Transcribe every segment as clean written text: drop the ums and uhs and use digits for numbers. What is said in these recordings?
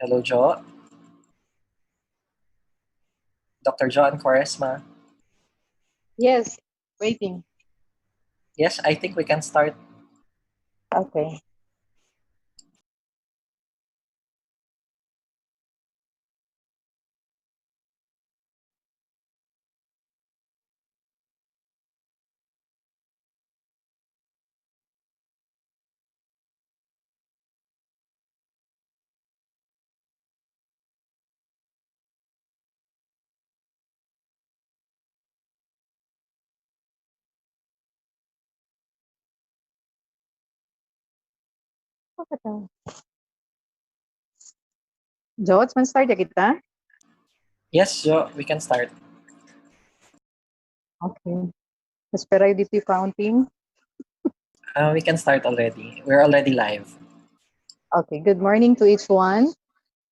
Hello, Jo. Dr. John Quaresma. Yes, waiting. Yes, I think we can start. Okay. Bakit daw? George, man-start ya kita? Yes, Jo, we can start. Okay. Espera yung DP counting. We can start already. We're already live. Okay, good morning to each one,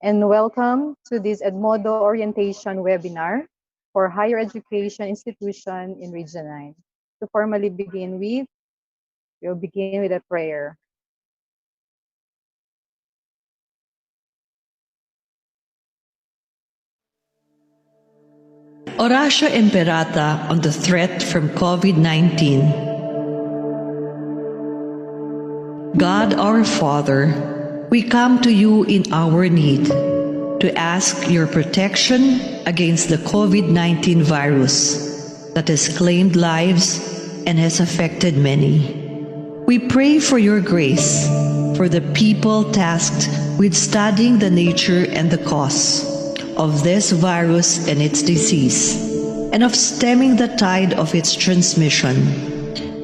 and welcome to this Edmodo orientation webinar for higher education institution in Region 9. To formally begin with, we'll begin with a prayer. Oratio Imperata on the threat from COVID-19. God our Father, we come to you in our need to ask your protection against the COVID-19 virus that has claimed lives and has affected many. We pray for your grace for the people tasked with studying the nature and the cause of this virus and its disease, and of stemming the tide of its transmission.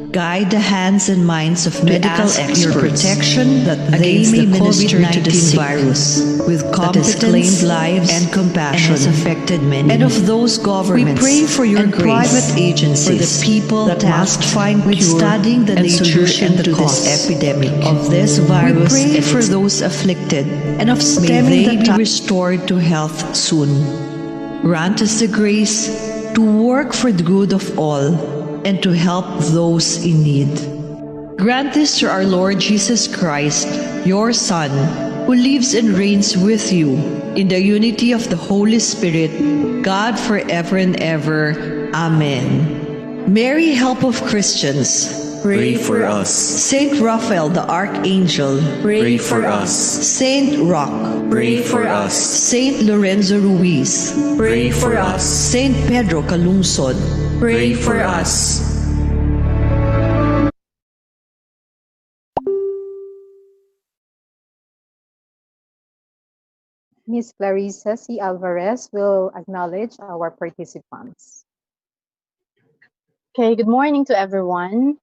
Guide the hands and minds of medical experts your protection that they may minister to the virus with competence, lives and compassion, and has affected many. And of those governments, we pray for your and grace private agencies for the people that must find with studying the nature and the cause epidemic of this virus. We pray for those afflicted and of stemming the tide be restored to health soon. Grant us the grace to work for the good of all and to help those in need. Grant this through our Lord Jesus Christ, your Son, who lives and reigns with you in the unity of the Holy Spirit, God forever and ever. Amen. Mary, help of Christians, pray for us. Saint Raphael the Archangel, Pray for us. Saint Roch, Pray for us. Saint Lorenzo Ruiz, Pray for us. Saint Pedro Calungsod, Pray for us. Ms. Clarissa C. Alvarez will acknowledge our participants. Okay, good morning to everyone.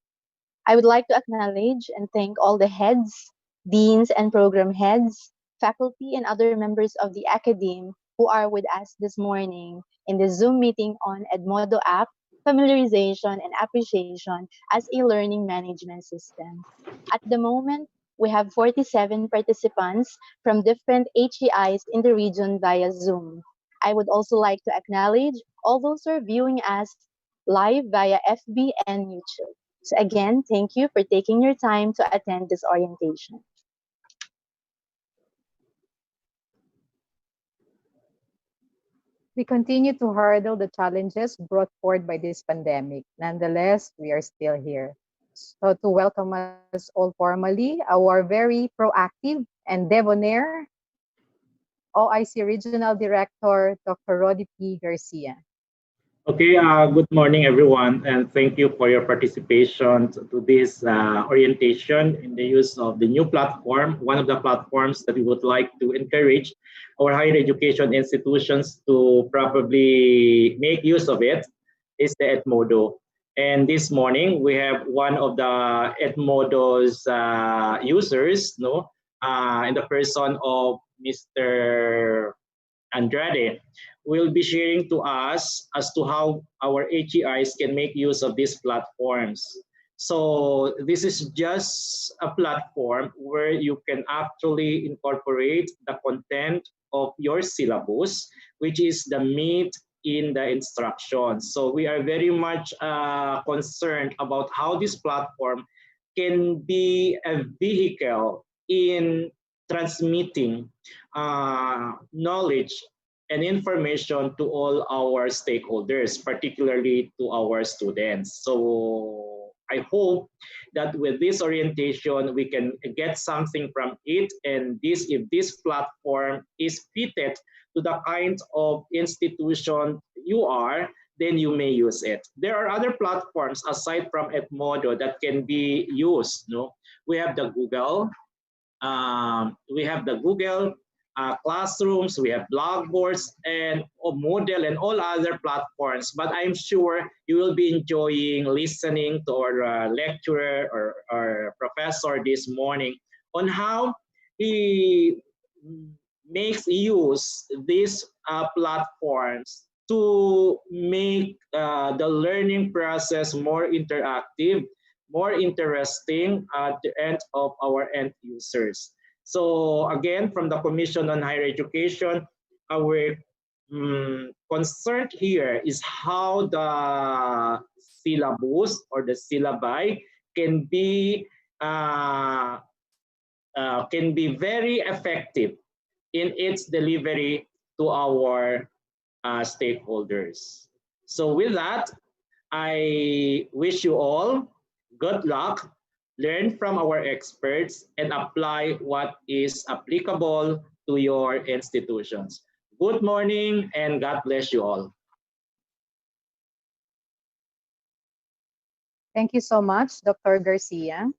I would like to acknowledge and thank all the heads, deans, and program heads, faculty, and other members of the academe who are with us this morning in the Zoom meeting on Edmodo app, familiarization and appreciation as a learning management system. At the moment, we have 47 participants from different HEIs in the region via Zoom. I would also like to acknowledge all those who are viewing us live via FB and YouTube. So again, thank you for taking your time to attend this orientation. We continue to hurdle the challenges brought forth by this pandemic. Nonetheless, we are still here. So to welcome us all formally, our very proactive and debonair OIC Regional Director, Dr. Roddy P. Garcia. Okay, good morning, everyone, and thank you for your participation to this orientation in the use of the new platform. One of the platforms that we would like to encourage our higher education institutions to probably make use of it is the Edmodo. And this morning, we have one of the Edmodo's users, no, in the person of Mr. Andrade, will be sharing to us as to how our HEIs can make use of these platforms. So this is just a platform where you can actually incorporate the content of your syllabus, which is the meat in the instructions. So we are very much concerned about how this platform can be a vehicle in transmitting knowledge and information to all our stakeholders, particularly to our students. So I hope that with this orientation, we can get something from it. And this, if this platform is fitted to the kind of institution you are, then you may use it. There are other platforms aside from Edmodo that can be used. No, we have the Google, classrooms, we have blog boards and Moodle and all other platforms. But I'm sure you will be enjoying listening to our lecturer or professor this morning on how he makes use these platforms to make the learning process more interactive, more interesting at the end of our end users. So again, from the Commission on Higher Education, our concern here is how the syllabus or the syllabi can be very effective in its delivery to our stakeholders. So with that, I wish you all good luck, learn from our experts, and apply what is applicable to your institutions. Good morning and God bless you all. Thank you so much, Dr. Garcia.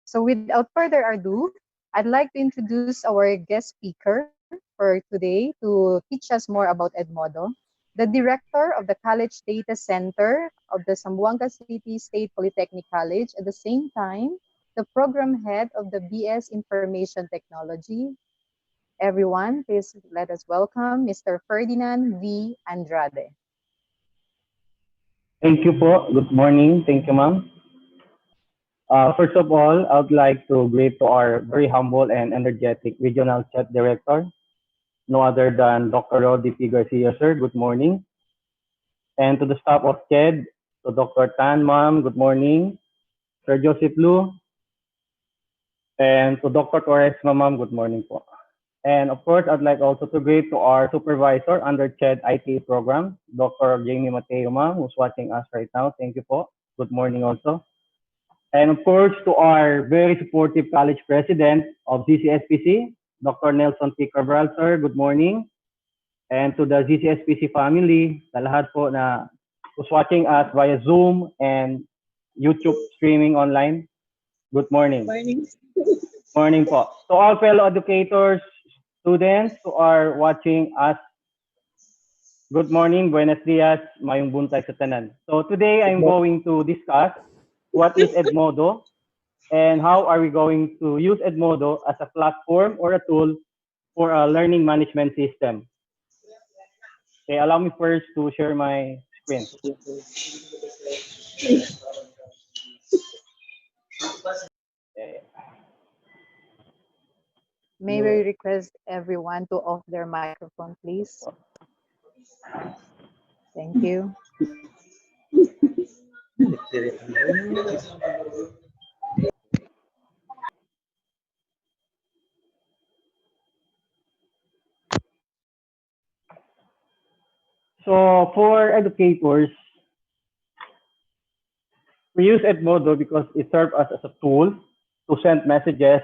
So without further ado, I'd like to introduce our guest speaker for today to teach us more about Edmodo, the director of the College Data Center of the Zamboanga City State Polytechnic College, at the same time, the program head of the BS Information Technology. Everyone, please let us welcome Mr. Ferdinand V. Andrade. Thank you po. Good morning. Thank you, ma'am. First of all, I would like to greet to our very humble and energetic Regional Chat Director, no other than Dr. Rodi P. Garcia, sir. Good morning. And to the staff of CHED, to Dr. Tan, ma'am, good morning. Sir Joseph Lu, and to Dr. Torres, ma'am, good morning po. And of course, I'd like also to greet to our supervisor under CHED IT program, Dr. Jamie Mateo, ma'am, who's watching us right now. Thank you po. Good morning also. And of course, to our very supportive college president of ZCSPC, Dr. Nelson P. Cabral, sir, good morning. And to the ZCSPC family, sa lahat po na who's watching us via Zoom and YouTube streaming online, good morning. Morning. Morning po. To all fellow educators, students who are watching us, good morning, buenos dias, mayong buntag sa tanan. So today I'm going to discuss what is Edmodo and how are we going to use Edmodo as a platform or a tool for a learning management system. Okay, allow me first to share my screen. Okay. May we request everyone to off their microphone, please? Thank you. So for educators, we use Edmodo because it serves us as a tool to send messages,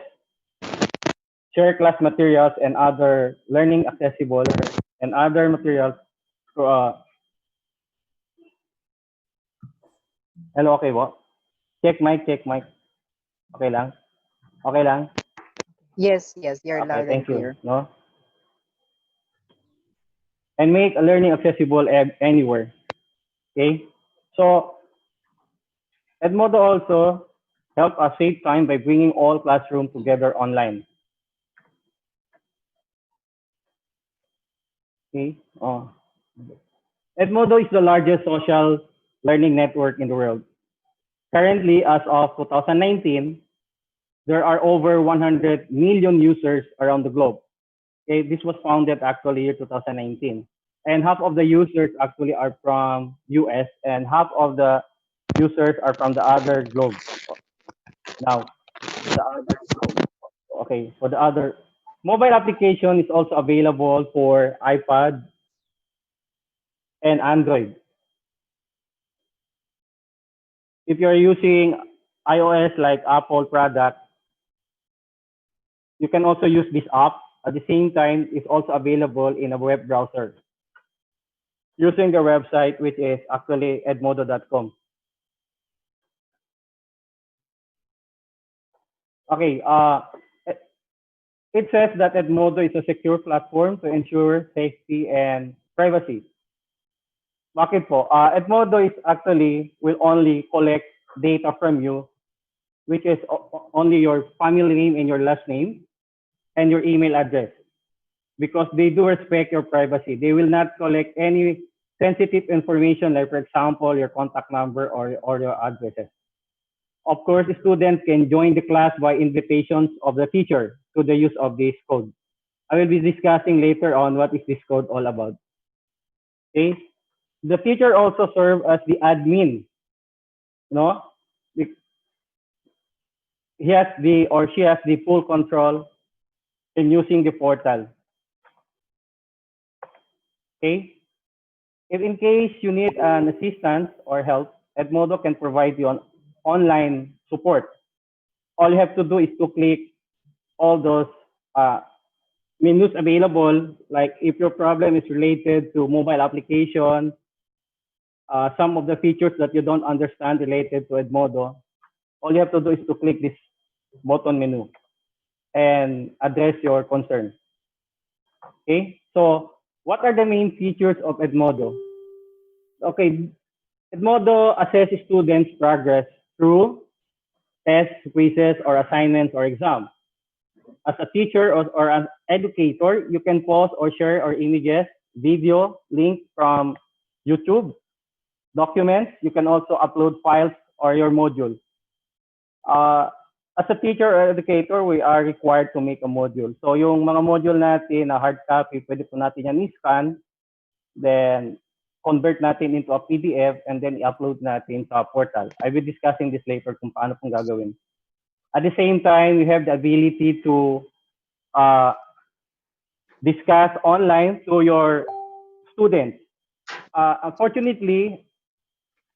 share class materials and other learning accessible and other materials to hello, okay po? Check mic. Okay lang? Okay lang? Yes, you're Okay, loud and thank clear. you. No? And make a learning accessible anywhere. Okay? So Edmodo also help us save time by bringing all classrooms together online. Okay. Edmodo is the largest social learning network in the world. Currently, as of 2019, there are over 100 million users around the globe. Okay, this was founded actually year 2019. And half of the users actually are from US and half of the users are from the other globe. Now, the other globe. Okay, for the other mobile application is also available for iPad and Android. If you're using iOS like Apple product, you can also use this app. At the same time, it's also available in a web browser using the website, which is actually edmodo.com. Okay, it says that Edmodo is a secure platform to ensure safety and privacy. Bakit po? Edmodo is actually will only collect data from you, which is only your family name and your last name and your email address, because they do respect your privacy. They will not collect any sensitive information, like for example, your contact number or your addresses. Of course, students can join the class by invitations of the teacher to the use of this code. I will be discussing later on what is this code all about. Okay. The teacher also serves as the admin. No? He has the or she has the full control in using the portal. Okay. If in case you need an assistance or help, Edmodo can provide you online support. All you have to do is to click all those menus available. Like if your problem is related to mobile application, some of the features that you don't understand related to Edmodo, all you have to do is to click this button menu and address your concern. Okay, so what are the main features of Edmodo? Okay, Edmodo assesses students' progress through tests, quizzes, or assignments or exams. As a teacher or an educator, you can post or share or images, video, link from YouTube, documents. You can also upload files or your module. As a teacher or educator, we are required to make a module. So yung mga module natin na hard copy, pwede po natin yan i-scan, then convert natin into a PDF, and then i-upload natin sa portal. I will be discussing this later kung paano pong gagawin. At the same time, you have the ability to discuss online to your students. Unfortunately,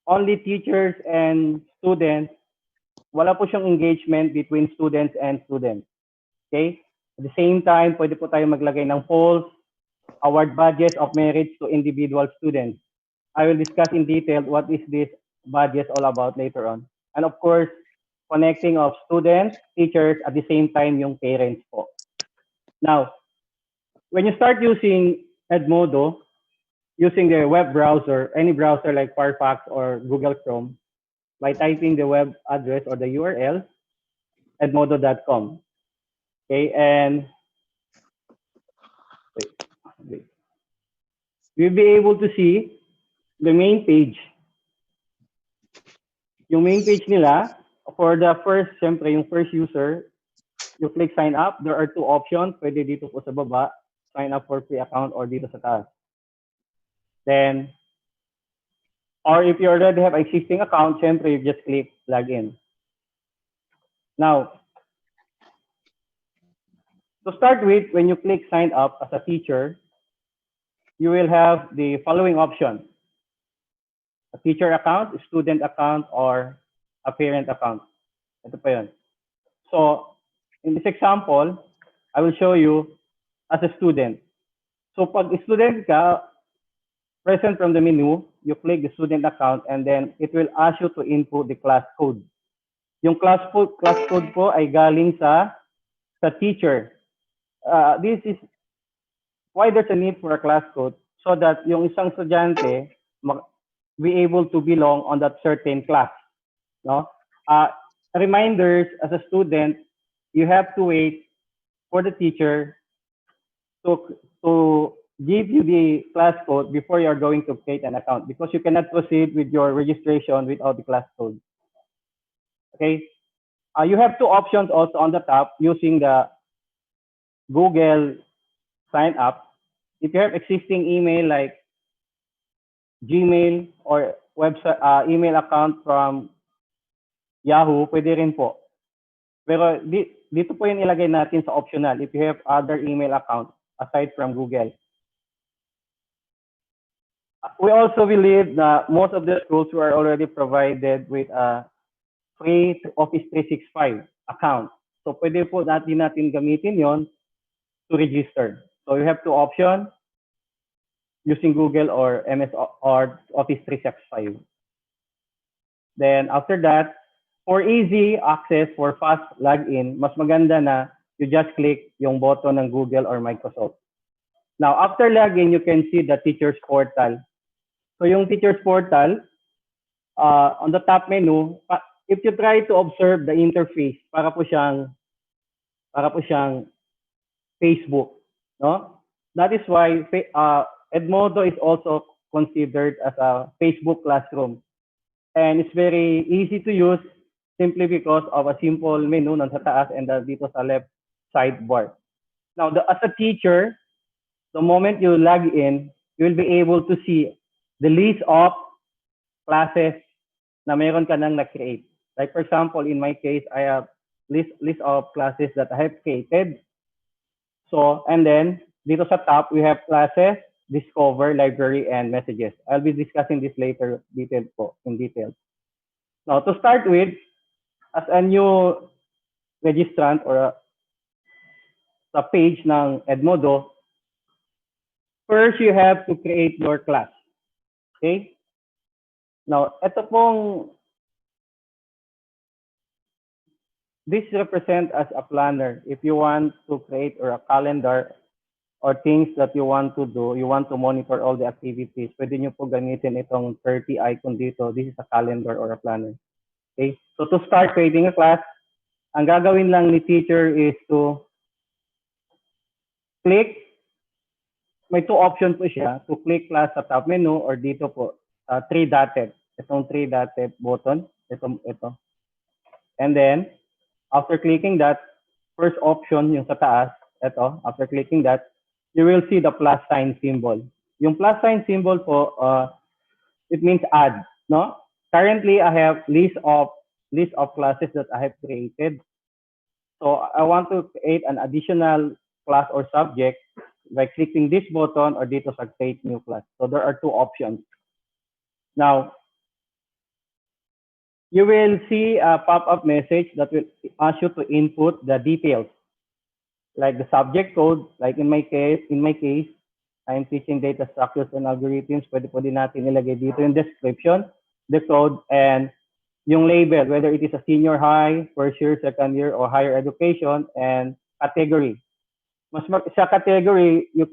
only teachers and students, wala po siyang engagement between students and students. Okay? At the same time, pwede po tayo maglagay ng polls, award badges of merit to individual students. I will discuss in detail what is this badges all about later on. And of course, connecting of students, teachers, at the same time yung parents po. Now, when you start using Edmodo, using the web browser, any browser like Firefox or Google Chrome, by typing the web address or the URL, edmodo.com. Okay, and wait. You'll be able to see the main page. Yung main page nila, for the first, syempre, yung first user, you click sign up. There are two options. Pwede dito po sa baba, sign up for free account, or dito sa taas. Then, or if you already have existing account, syempre, you just click login. Now, to start with, when you click sign up as a teacher, you will have the following option: a teacher account, a student account, or a parent account. Ito pa yun. So, in this example, I will show you as a student. So, pag student ka, present from the menu, you click the student account, and then it will ask you to input the class code. Yung class code po ay galing sa teacher. This is why there's a need for a class code, so that yung isang estudyante, be able to belong on that certain class. No? Reminders as a student, you have to wait for the teacher to give you the class code before you are going to create an account because you cannot proceed with your registration without the class code. Okay. You have two options also on the top using the Google sign up. If you have existing email like Gmail or website email account from Yahoo, pwede rin po. Pero dito po yung ilagay natin sa optional if you have other email account aside from Google. We also believe that most of the schools were already provided with a free Office 365 account. So pwede po natin gamitin yon to register. So you have two options using Google or MS or Office 365. Then after that, for easy access, for fast login, mas maganda na you just click yung button ng Google or Microsoft. Now, after login, you can see the teacher's portal. So yung teacher's portal, on the top menu, if you try to observe the interface, para po siyang Facebook, no? That is why Edmodo is also considered as a Facebook classroom. And it's very easy to use simply because of a simple menu nasa taas and dito sa left sidebar. Now, as a teacher, the moment you log in, you will be able to see the list of classes na meron ka nang na-create. Like for example, in my case, I have list of classes that I have created. So, and then dito sa top, we have classes, Discover, Library, and Messages. I'll be discussing this later in detail. Now, to start with, as a new registrant or sa page ng Edmodo, first you have to create your class. Okay? Now, ito pong, this represents as a planner. If you want to create or a calendar or things that you want to do, you want to monitor all the activities, pwede nyo po gamitin itong 30 icon dito. This is a calendar or a planner. Okay? So to start creating a class, ang gagawin lang ni teacher is to click, may two options po siya, to click class sa top menu or dito po, 3-dotted. Itong 3-dotted button, ito. And then, after clicking that, first option yung sa taas, ito, after clicking that, you will see the plus sign symbol. Yung plus sign symbol po, it means add, no? Currently, I have list of classes that I have created. So I want to create an additional class or subject by clicking this button or dito sa create new class. So there are two options. Now, you will see a pop-up message that will ask you to input the details, like the subject code. Like in my case, I'm teaching data structures and algorithms. Pwede din natin ilagay dito yung description, the code, and yung label, whether it is a senior high, first year, second year, or higher education, and category. Sa category, this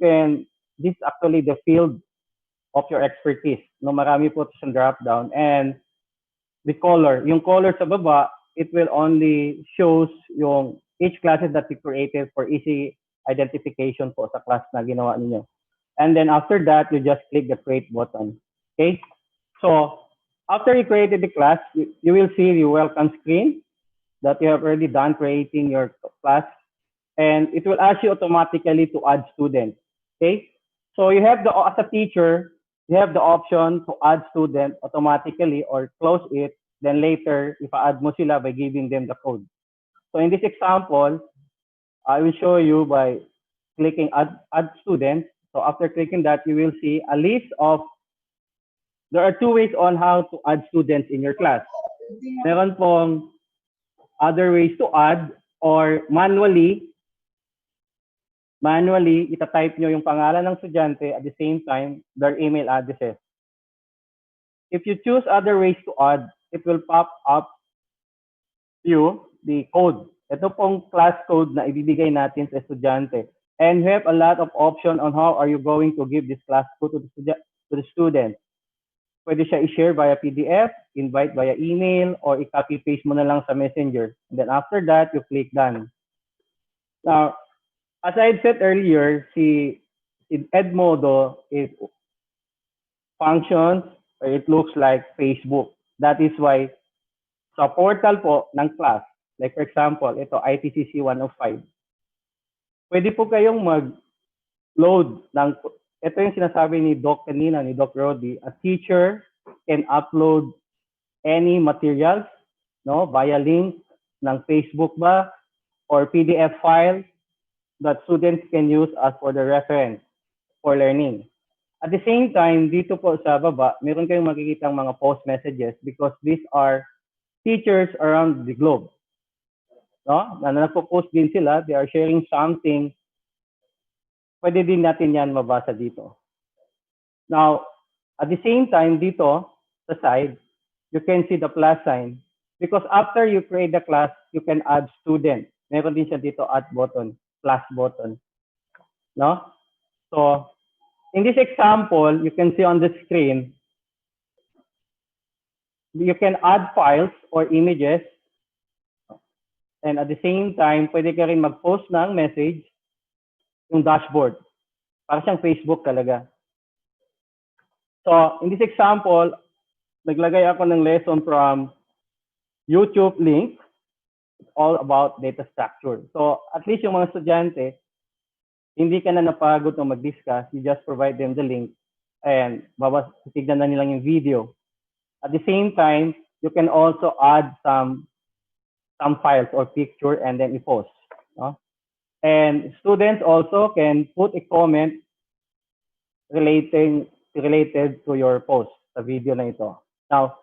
is actually the field of your expertise. No, marami po siyang drop down. And the color, yung color sa baba, it will only shows yung each classes that you created for easy identification po sa class na ginawa ninyo. And then after that, you just click the create button. Okay? So, after you created the class, you will see the welcome screen that you have already done creating your class. And it will ask you automatically to add students. Okay? So you have as a teacher, you have the option to add student automatically or close it. Then later, if I add mo sila by giving them the code. So in this example, I will show you by clicking add student. So after clicking that, you will see a list of, there are two ways on how to add students in your class. Meron pong other ways to add or manually, itatype nyo yung pangalan ng estudyante at the same time, their email addresses. If you choose other ways to add, it will pop up you the code. Ito pong class code na ibibigay natin sa estudyante. And you have a lot of option on how are you going to give this class code to the student. Pwede siya i-share via PDF, invite via email, or i-copy paste mo na lang sa Messenger. And then after that, you click done. Now, as I had said earlier, si Edmodo is functions or it looks like Facebook. That is why sa portal po ng class, like for example, ito ITCC 105, pwede po kayong mag-load ng, ito yung sinasabi ni Doc kanina, ni Doc Rodi, a teacher can upload any materials, no, via link ng Facebook ba or PDF file that students can use as for the reference for learning. At the same time, dito po sa baba, meron kayong makikitang mga post messages because these are teachers around the globe. No? Na nagpo-post din sila, they are sharing something. Pwede din natin yan mabasa dito. Now, at the same time, dito sa side, you can see the plus sign. Because after you create the class, you can add student. Meron din siya dito add button, plus button. No? So, in this example, you can see on the screen, you can add files or images. And at the same time, pwede ka rin mag-post ng message yung dashboard. Para siyang Facebook talaga. So, in this example, naglagay ako ng lesson from YouTube link. It's all about data structure. So, at least yung mga estudyante, hindi ka na napagod na mag-discuss. You just provide them the link and titignan na nilang yung video. At the same time, you can also add some files or picture and then i-post. No? And students also can put a comment related to your post sa video na ito. Now,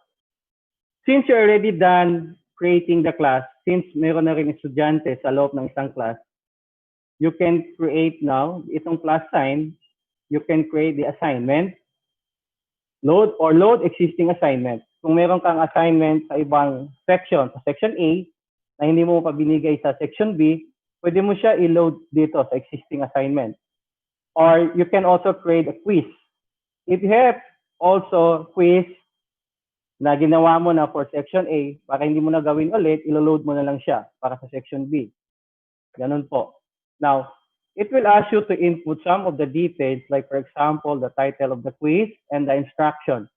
since you're already done creating the class, since meron na rin estudyante sa loob ng isang class, you can create now, itong plus sign, you can create the assignment, load existing assignment. Kung meron kang assignment sa ibang section, sa section A, na hindi mo pa binigay sa section B, pwede mo siya i-load dito sa existing assignment. Or you can also create a quiz. If you have also quiz na ginawa mo na for section A, para hindi mo na gawin ulit, ilo-load mo na lang siya para sa section B. Ganun po. Now, it will ask you to input some of the details, like for example, the title of the quiz and the instruction.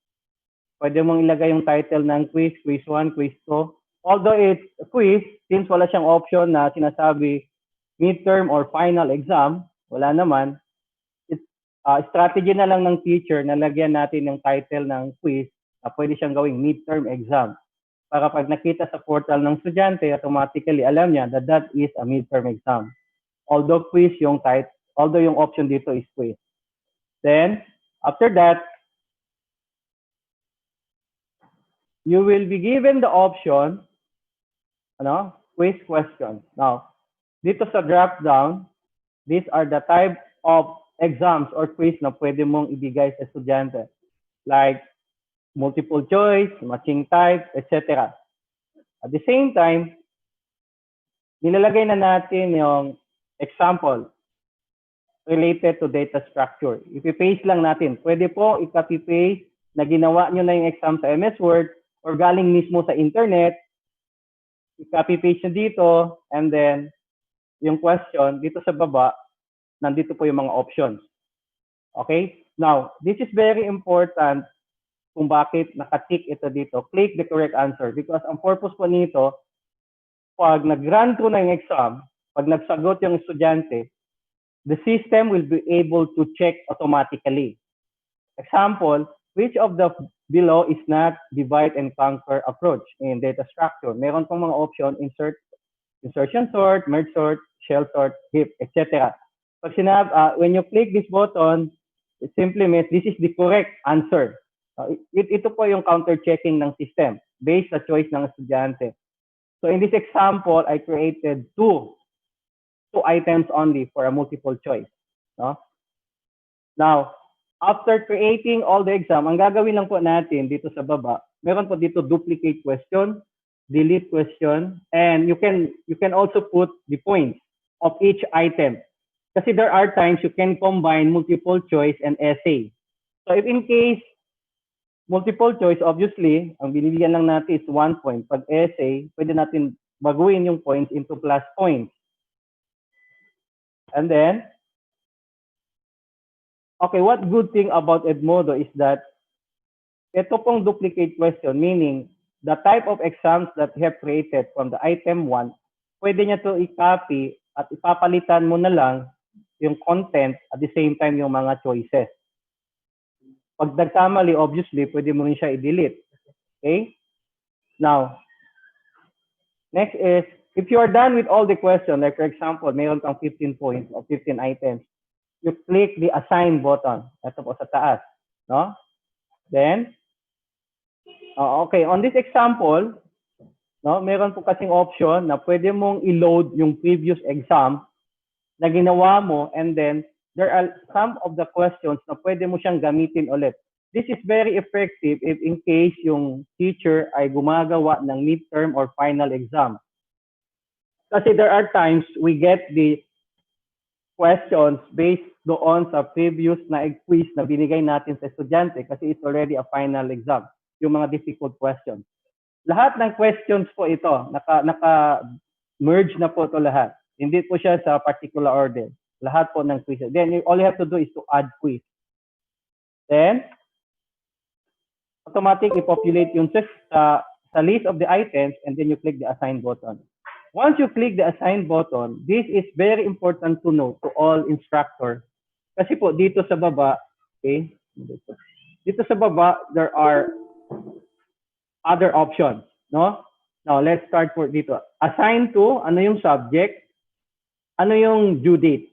Pwede mong ilagay yung title ng quiz, quiz 1, quiz 2. Although it's a quiz, since wala siyang option na sinasabi midterm or final exam, wala naman, strategy na lang ng teacher na lagyan natin yung title ng quiz na pwede siyang gawing midterm exam. Para pag nakita sa portal ng estudyante, automatically alam niya that that is a midterm exam. Although quiz yung although yung option dito is quiz. Then, after that, you will be given the option, quiz question. Now, dito sa drop down, these are the type of exams or quiz na pwede mong ibigay sa estudyante. Like multiple choice, matching type, etc. At the same time, nilalagay na natin yung example related to data structure. Ipi-paste lang natin. Pwede po i-copy-paste na ginawa nyo na yung exam sa MS Word or galing mismo sa internet. I-copy-paste nyo dito and then yung question dito sa baba, nandito po yung mga options. Okay? Now, this is very important kung bakit nakatick ito dito. Click the correct answer because ang purpose po nito, pag nag-run through na yung exam, pag nagsagot yung estudyante, the system will be able to check automatically. Example, which of the below is not divide and conquer approach in data structure? Meron pong mga option, insertion sort, merge sort, shell sort, heap, etc. Pag when you click this button, it simply means this is the correct answer. Ito po yung counter-checking ng system based sa choice ng estudyante. So in this example, I created two items only for a multiple choice. No? Now, after creating all the exam, ang gagawin lang po natin dito sa baba, meron po dito duplicate question, delete question, and you can also put the points of each item. Kasi there are times you can combine multiple choice and essay. So if in case multiple choice, obviously, ang binibigyan lang natin is 1 point. Pag essay, pwede natin baguhin yung points into plus points. And then, okay, what good thing about Edmodo is that ito pong duplicate question, meaning the type of exams that you have created from the item 1, pwede niya to i-copy at ipapalitan mo na lang yung content at the same time yung mga choices. Pag nagkamali, obviously, pwede mo rin siya i-delete. Okay? Now, next is, if you are done with all the questions, like for example, mayroon kang 15 points or 15 items, you click the assign button. Ito po sa taas. No? Then, okay, on this example, no, meron po kasing option na pwede mong i-load yung previous exam na ginawa mo, and then there are some of the questions na pwede mo siyang gamitin ulit. This is very effective if in case yung teacher ay gumagawa ng midterm or final exam. Kasi there are times we get the questions based doon sa previous na quiz na binigay natin sa estudyante kasi it's already a final exam, yung mga difficult questions. Lahat ng questions po ito, naka-merge na po ito lahat. Hindi po siya sa particular order. Lahat po ng quiz. Then all you have to do is to add quiz. Then, automatic i-populate yung sa list of the items, and then you click the assign button. Once you click the assign button, this is very important to know to all instructors. Kasi po dito sa baba, okay? Dito sa baba, there are other options, no? Now, let's start for dito. Assign to, ano yung subject? Ano yung due date?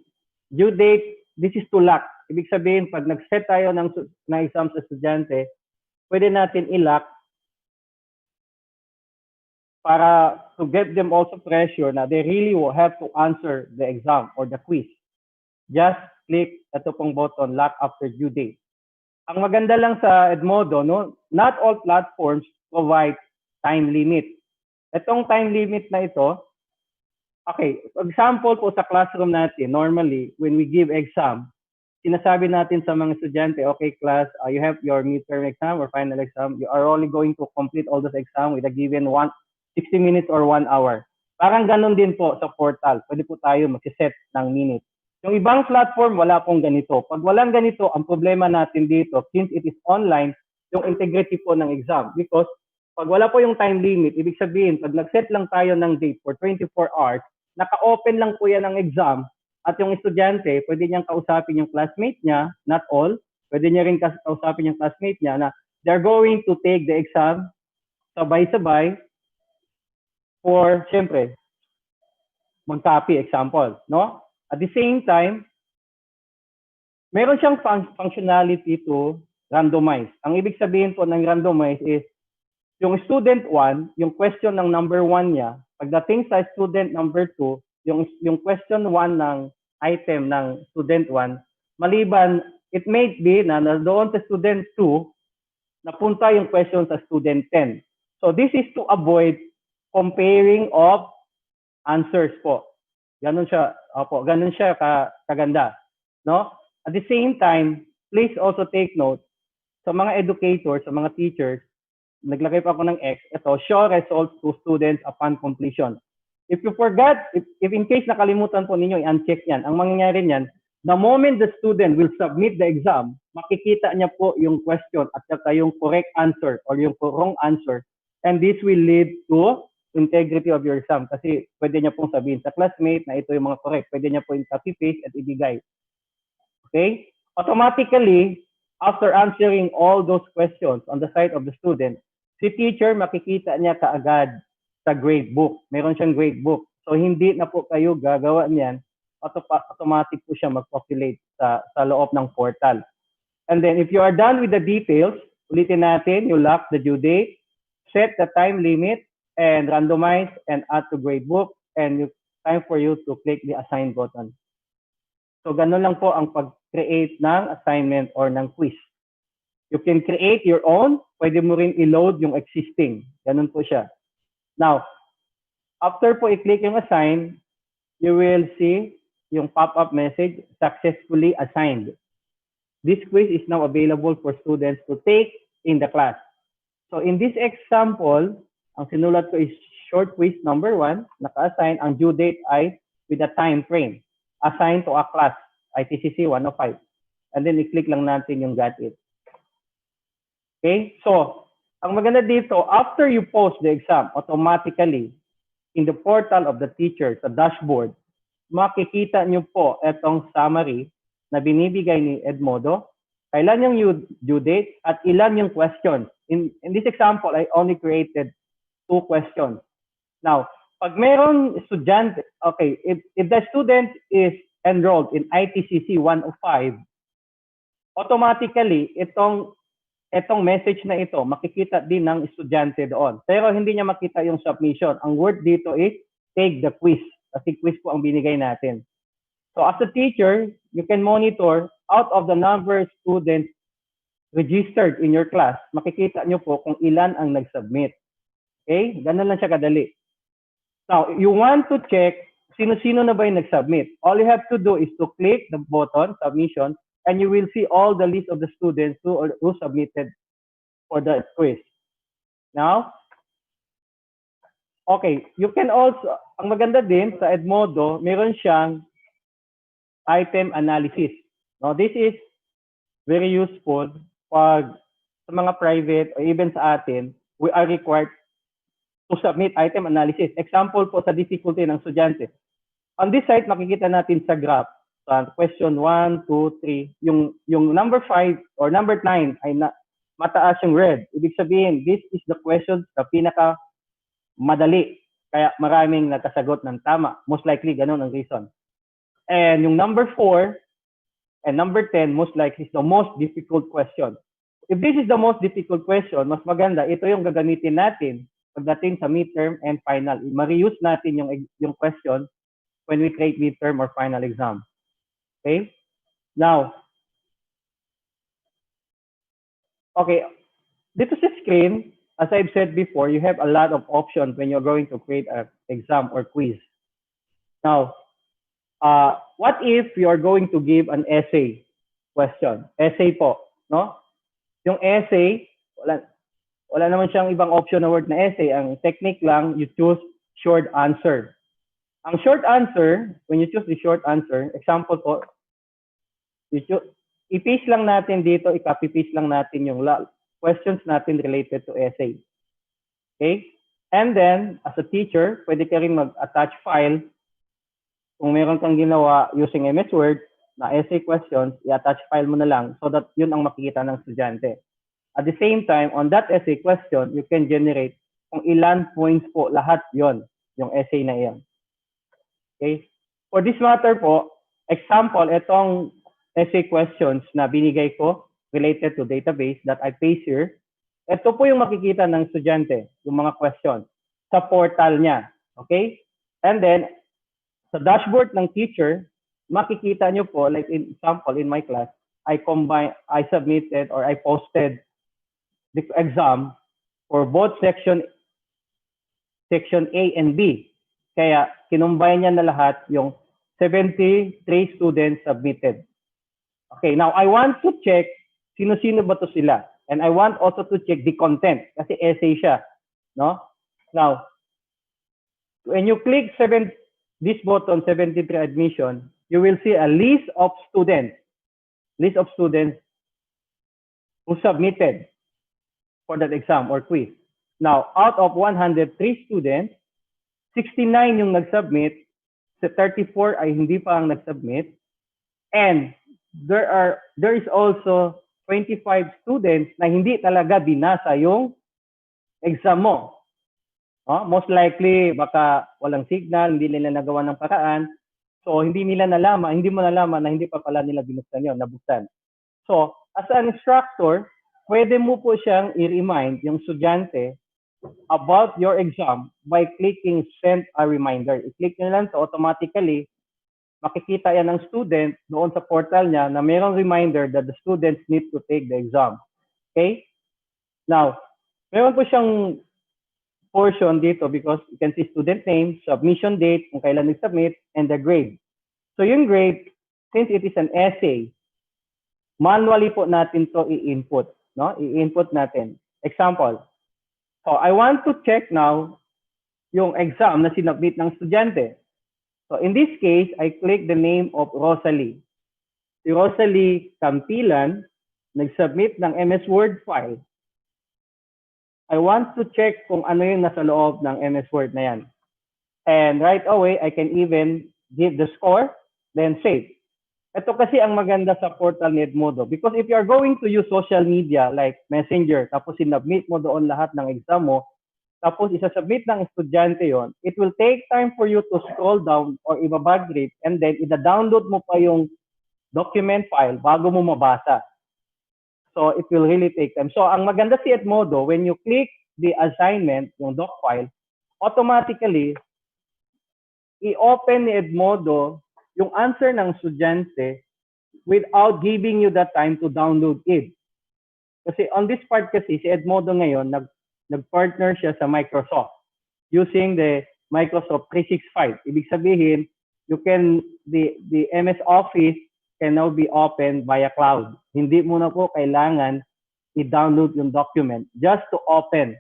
Due date, this is to lock. Ibig sabihin, pag nag-set tayo ng exam sa estudyante, pwede natin i-lock para to get them also pressure na they really will have to answer the exam or the quiz. Just click ito pong button, lock after due date. Ang maganda lang sa Edmodo, no, not all platforms provide time limit. Itong time limit na ito, okay, for example po sa classroom natin, normally, when we give exam, sinasabi natin sa mga estudyante, okay class, you have your midterm exam or final exam, you are only going to complete all those exam with a given 60 minutes or 1 hour. Parang ganun din po sa portal. Pwede po tayo mag-set ng minutes. Yung ibang platform, wala pong ganito. Pag walang ganito, ang problema natin dito, since it is online, yung integrity po ng exam. Because pag wala po yung time limit, ibig sabihin, pag nag-set lang tayo ng date for 24 hours, naka-open lang po yan ng exam, at yung estudyante, pwede niyang kausapin yung classmate niya, not all, pwede niya rin kausapin yung classmate niya na they're going to take the exam sabay-sabay for, syempre, mag-copy example, no? At the same time, meron siyang functionality to randomize. Ang ibig sabihin po ng randomize is, yung student 1, yung question ng number 1 niya, pagdating sa student number 2, yung question 1 ng item ng student 1, maliban, it may be na doon sa student 2, napunta yung question sa student 10. So this is to avoid comparing of answers po. Ganun siya, opo, ganun siya kaganda, no? At the same time, please also take note sa mga educators, sa mga teachers, naglagay pa ako ng X, ito, show results to students upon completion. If you forgot, if in case nakalimutan po ninyo, i-uncheck yan. Ang mangyayari niyan, the moment the student will submit the exam, makikita niya po yung question at saka yung correct answer or yung wrong answer. And this will lead to integrity of your exam. Kasi pwede niya pong sabihin sa classmate na ito yung mga correct. Pwede niya po yung copy-paste at ibigay. Okay? Automatically, after answering all those questions on the side of the student, si teacher makikita niya kaagad sa grade book. Meron siyang grade book. So hindi na po kayo gagawa niyan. Automatic po siya mag-populate sa loob ng portal. And then if you are done with the details, ulitin natin, you lock the due date, set the time limit, and randomize and add to grade book, and time for you to click the assign button. So ganun lang po ang pag-create ng assignment or ng quiz. You can create your own, pwede mo rin i-load yung existing. Ganun po siya. Now, after po i-click yung assign, you will see yung pop-up message, successfully assigned. This quiz is now available for students to take in the class. So in this example, ang sinulat ko is short quiz number 1, naka-assign ang due date ay with a time frame assigned to a class, ITCC 105. And then i-click lang natin yung got it. Okay? So, ang maganda dito, after you post the exam, automatically, in the portal of the teacher, sa dashboard, makikita nyo po itong summary na binibigay ni Edmodo, kailan yung due date at ilan yung questions. In this example, I only created 2 questions. Now, pag meron estudyante, okay, if the student is enrolled in ITCC 105, automatically, itong message na ito, makikita din ng estudyante doon. Pero hindi niya makita yung submission. Ang word dito is take the quiz. Kasi quiz po ang binigay natin. So as a teacher, you can monitor out of the number of students registered in your class, makikita nyo po kung ilan ang nag-submit. Okay? Ganun lang siya kadali. Now, you want to check sino-sino na ba yung nag-submit. All you have to do is to click the button, submission, and you will see all the list of the students who submitted for the quiz. Now, okay, you can also, ang maganda din sa Edmodo, meron siyang item analysis. Now, this is very useful pag sa mga private or even sa atin, we are required to submit item analysis. Example po sa difficulty ng estudyante. On this site, makikita natin sa graph, question 1, 2, 3, yung number 5 or number 9 ay mataas yung red. Ibig sabihin, this is the question na pinaka madali. Kaya maraming nagkasagot ng tama. Most likely, ganun ang reason. And yung number 4 and number 10, most likely is the most difficult question. If this is the most difficult question, mas maganda, ito yung gagamitin natin pagdating sa midterm and final. Ma-reuse natin yung question when we create midterm or final exam. Okay? Now, okay, dito sa screen, as I've said before, you have a lot of options when you're going to create an exam or quiz. Now, what if you are going to give an essay question? Essay po, no? Yung essay, wala naman siyang ibang option na word na essay. Ang technique lang, you choose short answer. Ang short answer, when you choose the short answer, example po, i-paste lang natin dito, i-copy-paste lang natin yung questions natin related to essay. Okay? And then, as a teacher, pwede ka rin mag-attach file. Kung meron kang ginawa using MS Word na essay questions, i-attach file mo na lang so that yun ang makikita ng estudyante. At the same time, on that essay question, you can generate kung ilan points po lahat yon yung essay na iyan. Okay? For this matter po, example, itong essay questions na binigay ko related to database that I paste here, ito po yung makikita ng estudyante, yung mga questions sa portal niya. Okay? And then, sa dashboard ng teacher, makikita nyo po, like in example, in my class, I submitted or I posted the exam for both section A and B. Kaya kinumbine niya na lahat yung 73 students submitted. Okay, now I want to check sino-sino ba to sila. And I want also to check the content kasi essay siya, no? Now, when you click this button 73 admission, you will see a list of students who submitted for that exam or quiz. Now, out of 103 students, 69 yung nag-submit, sa 34 ay hindi pa ang nag-submit, and there is also 25 students na hindi talaga binasa yung exam mo. Most likely, baka walang signal, hindi nila nagawa ng paraan, so hindi mo nalaman na hindi pa pala nila binuksan yun, nabuksan. So, as an instructor, pwede mo po siyang i-remind yung estudyante about your exam by clicking send a reminder. I-click nyo lang, so automatically, makikita yan ng student doon sa portal niya na mayroong reminder that the students need to take the exam. Okay? Now, meron po siyang portion dito because you can see student name, submission date, kung kailan nag-submit, and the grade. So yung grade, since it is an essay, manually po natin to i-input. no? I-input natin. Example, so I want to check now yung exam na sinubmit ng estudyante. So in this case, I click the name of Rosalie. Si Rosalie Campilan, nag-submit ng MS Word file. I want to check kung ano yung nasa loob ng MS Word na yan. And right away, I can even give the score, then save. Ito kasi ang maganda sa portal ni Edmodo. Because if you are going to use social media like Messenger, tapos sinubmit mo doon lahat ng exam mo, tapos isasubmit ng estudyante yon, it will take time for you to scroll down or i-migrate and then ida-download mo pa yung document file bago mo mabasa. So it will really take time. So ang maganda si Edmodo, when you click the assignment, yung doc file, automatically, i-open ni Edmodo yung answer ng estudyante without giving you the time to download it. Kasi on this part kasi, si Edmodo ngayon, nag-partner siya sa Microsoft using the Microsoft 365. Ibig sabihin, the MS Office can now be opened via cloud. Hindi mo na po kailangan i-download yung document just to open.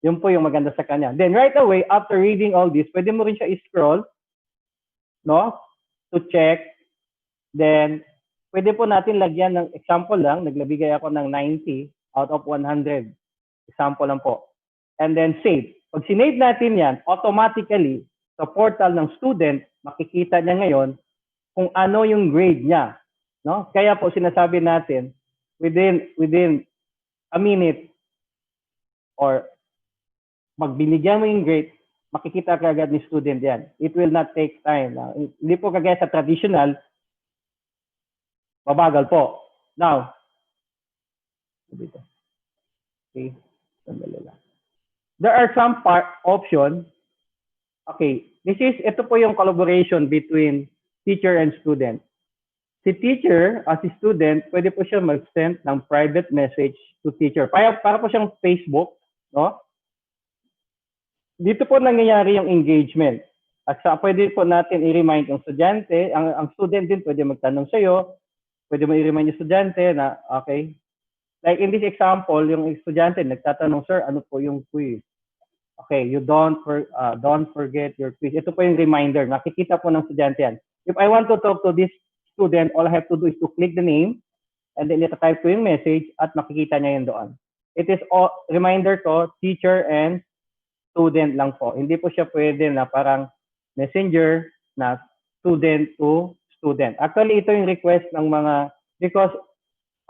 Yun po yung maganda sa kanya. Then right away, after reading all this, pwede mo rin siya i-scroll, no? To check. Then, pwede po natin lagyan ng example lang. Naglabigay ako ng 90 out of 100. Example lang po. And then save. Pag sinave natin yan, automatically, sa portal ng student, makikita niya ngayon kung ano yung grade niya. No? Kaya po sinasabi natin, within a minute, or pag binigyan mo yung grade, makikita ka agad ni student yan. It will not take time. Now, hindi po kagaya sa traditional, mabagal po. Now, okay, there are some options. Okay, ito po yung collaboration between teacher and student. Si teacher, as a student, pwede po siya mag-send ng private message to teacher. Para po siyang Facebook, no? Dito po nangyayari yung engagement. At pwede po natin i-remind yung estudyante, ang student din pwede magtanong sa'yo, pwede mo i-remind yung estudyante na, okay, like in this example, yung estudyante nagtatanong, sir, ano po yung quiz? Okay, you don't forget your quiz. Ito po yung reminder. Nakikita po ng estudyante yan. If I want to talk to this student, all I have to do is to click the name, and then ita-type ko yung message, at makikita niya yun doon. It is reminder ko, teacher and student lang po. Hindi po siya pwede na parang messenger na student to student. Actually, ito yung request ng mga, because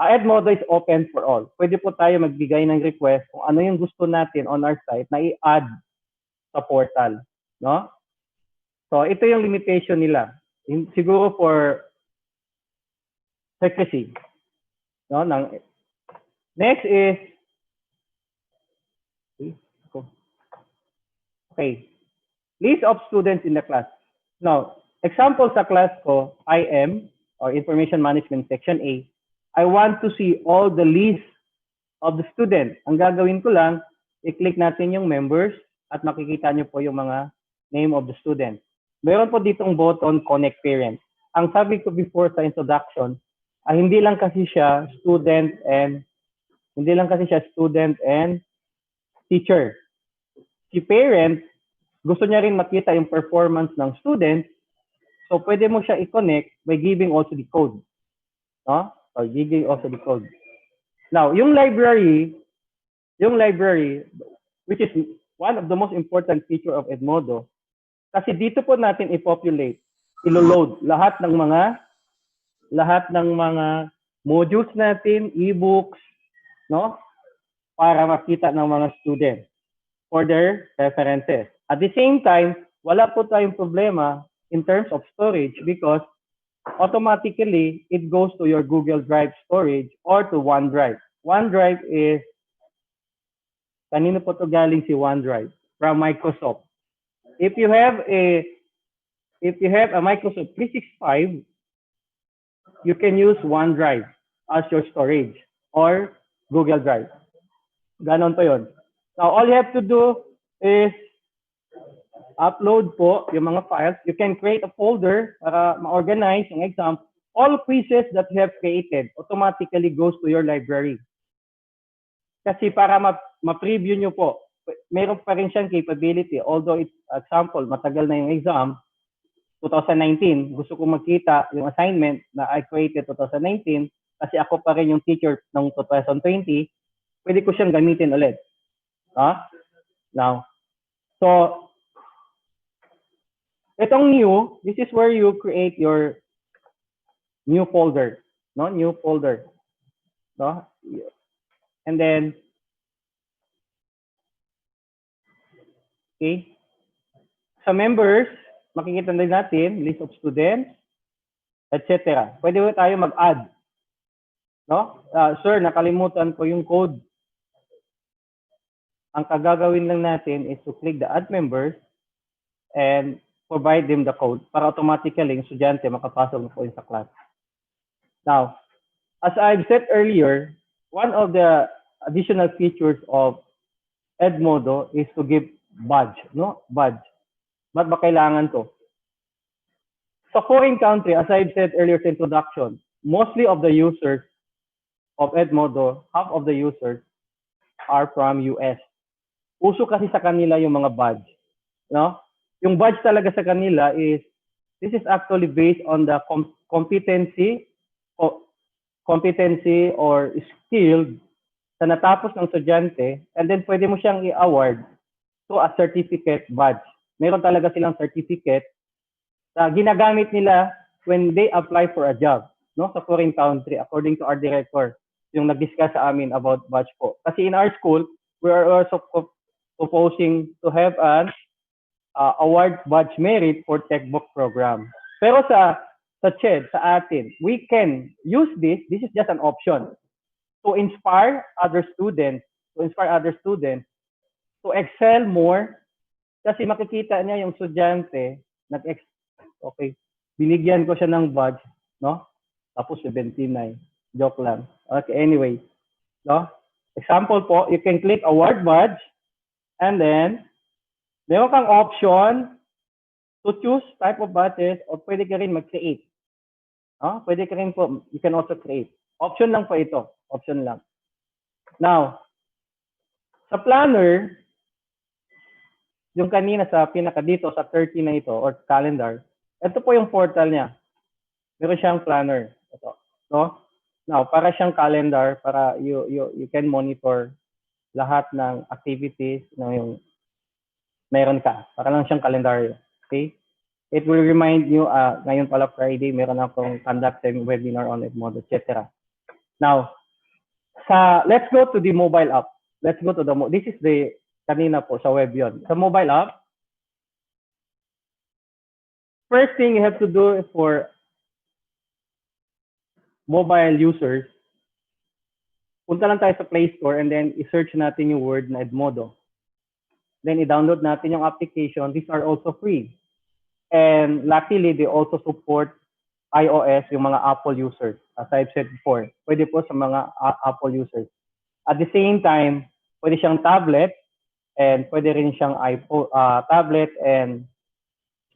Edmodo is open for all. Pwede po tayo magbigay ng request kung ano yung gusto natin on our site na i-add sa portal. No? So, ito yung limitation nila. Siguro for secrecy. No? Next is, okay, list of students in the class. Now, example sa class ko, IM, or Information Management Section A, I want to see all the list of the students. Ang gagawin ko lang, i-click natin yung members at makikita nyo po yung mga name of the student. Meron po ditong button, Connect Parent. Ang sabi ko before sa introduction, hindi lang kasi siya student and teacher. Si parent, gusto niya rin makita yung performance ng student, so pwede mo siya i-connect by giving also the code. No? Or giving also the code. Now, yung library, which is one of the most important feature of Edmodo, kasi dito po natin i-populate, ilo-load lahat ng mga modules natin, e-books, no? Para makita ng mga students for their references. At the same time, wala po tayong problema in terms of storage because automatically it goes to your Google Drive storage or to OneDrive. OneDrive is, kanino po to galing si OneDrive? From Microsoft. If you have a Microsoft 365, you can use OneDrive as your storage or Google Drive. Ganon po yun. Now, all you have to do is upload po yung mga files. You can create a folder para ma-organize yung exam. All quizzes that you have created automatically goes to your library. Kasi para ma-preview nyo po, meron pa rin siyang capability. Although, example, matagal na yung exam, 2019, gusto ko makita yung assignment na I created 2019 kasi ako pa rin yung teacher ng 2020, pwede ko siyang gamitin ulit. Now, so, itong new, this is where you create your new folder, no? New folder, no? And then, okay, sa members, makikita din natin, list of students, etc. Pwede tayo mag-add, no? Sir, nakalimutan ko yung code. Ang kagagawin lang natin is to click the add members and provide them the code para automatically yung estudyante makapasok na po sa class. Now, as I've said earlier, one of the additional features of Edmodo is to give badge, no? Badge. Ba't ba kailangan to? Sa foreign country, as I've said earlier sa introduction, mostly of the users of Edmodo, half of the users are from US. Uso kasi sa kanila yung mga badge, no? Yung badge talaga sa kanila is, this is actually based on the competency or skill sa natapos ng estudyante, and then pwede mo siyang i-award to a certificate badge. Meron talaga silang certificate na ginagamit nila when they apply for a job, no, sa foreign country, according to our director, yung nag-discuss sa amin about badge po. Kasi in our school, we are also proposing to have an award badge merit for textbook program. Pero sa CHED, sa atin, we can use this is just an option, to inspire other students, to excel more. Kasi makikita niya yung estudyante, okay, binigyan ko siya ng badge, no? Tapos 79. Joke lang. Okay, anyway, no? Example po, you can click award badge, and then, meron kang option to choose type of badges, o pwede ka rin mag-create. Pwede ka rin po, you can also create. Option lang po ito. Option lang. Now, sa planner, yung kanina sa pinaka dito, sa 30 na ito, or calendar, ito po yung portal niya. Meron siyang planner. Ito. No? Now, para siyang calendar, para you can monitor lahat ng activities na yung meron ka. Para lang siyang kalendaryo. Okay? It will remind you, ngayon pala Friday, meron akong conducting webinar on Edmodo, etc. Now, let's go to the mobile app. Let's go to this is the, kanina po, sa web yun. Sa mobile app, first thing you have to do for mobile users, punta lang tayo sa Play Store and then i-search natin yung word na Edmodo. Then i-download natin yung application. These are also free. And luckily, they also support iOS, yung mga Apple users. As I've said before, pwede po sa mga Apple users. At the same time, pwede siyang tablet and pwede rin siyang tablet and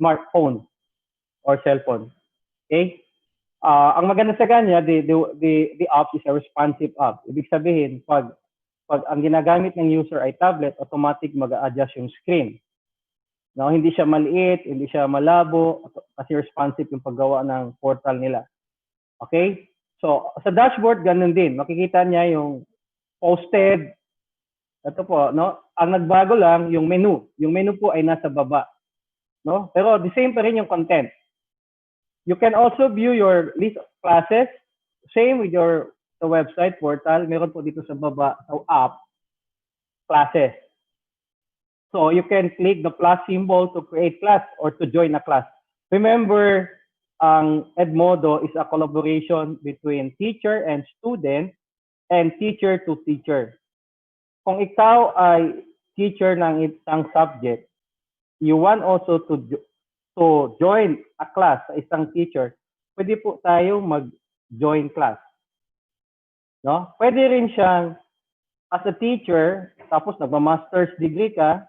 smartphone or cellphone. Okay? Ang maganda sa kanya, the app is a responsive app. Ibig sabihin, pag ang ginagamit ng user ay tablet, automatic mag-a-adjust yung screen. No, hindi siya maliit, hindi siya malabo, kasi responsive yung paggawa ng portal nila. Okay? So, sa dashboard, ganun din. Makikita niya yung posted. Ito po, no? Ang nagbago lang, yung menu. Yung menu po ay nasa baba. No? Pero the same pa rin yung content. You can also view your list of classes. Same with your website portal. Meron po dito sa baba, sa app, classes. So you can click the plus symbol to create class or to join a class. Remember, Edmodo is a collaboration between teacher and student and teacher to teacher. Kung ikaw ay teacher ng isang subject, you want also to join a class sa isang teacher, pwede po tayo mag-join class. No? Pwede rin siyang as a teacher, tapos nagma-master's degree ka,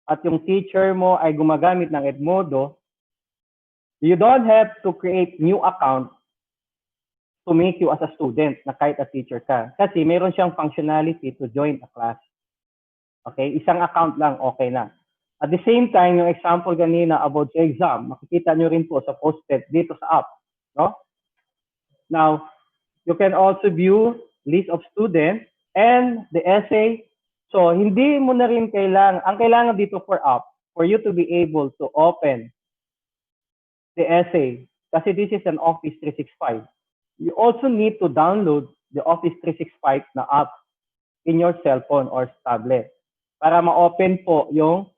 at yung teacher mo ay gumagamit ng Edmodo, you don't have to create new account to make you as a student na kahit a teacher ka. Kasi meron siyang functionality to join a class. Okay? Isang account lang, okay na. At the same time, yung example kanina about sa exam, makikita nyo rin po sa posted dito sa app. No? Now, you can also view list of students and the essay. So, hindi mo na rin kailangan, ang kailangan dito for app, for you to be able to open the essay, kasi this is an Office 365. You also need to download the Office 365 na app in your cell phone or tablet para ma-open po yung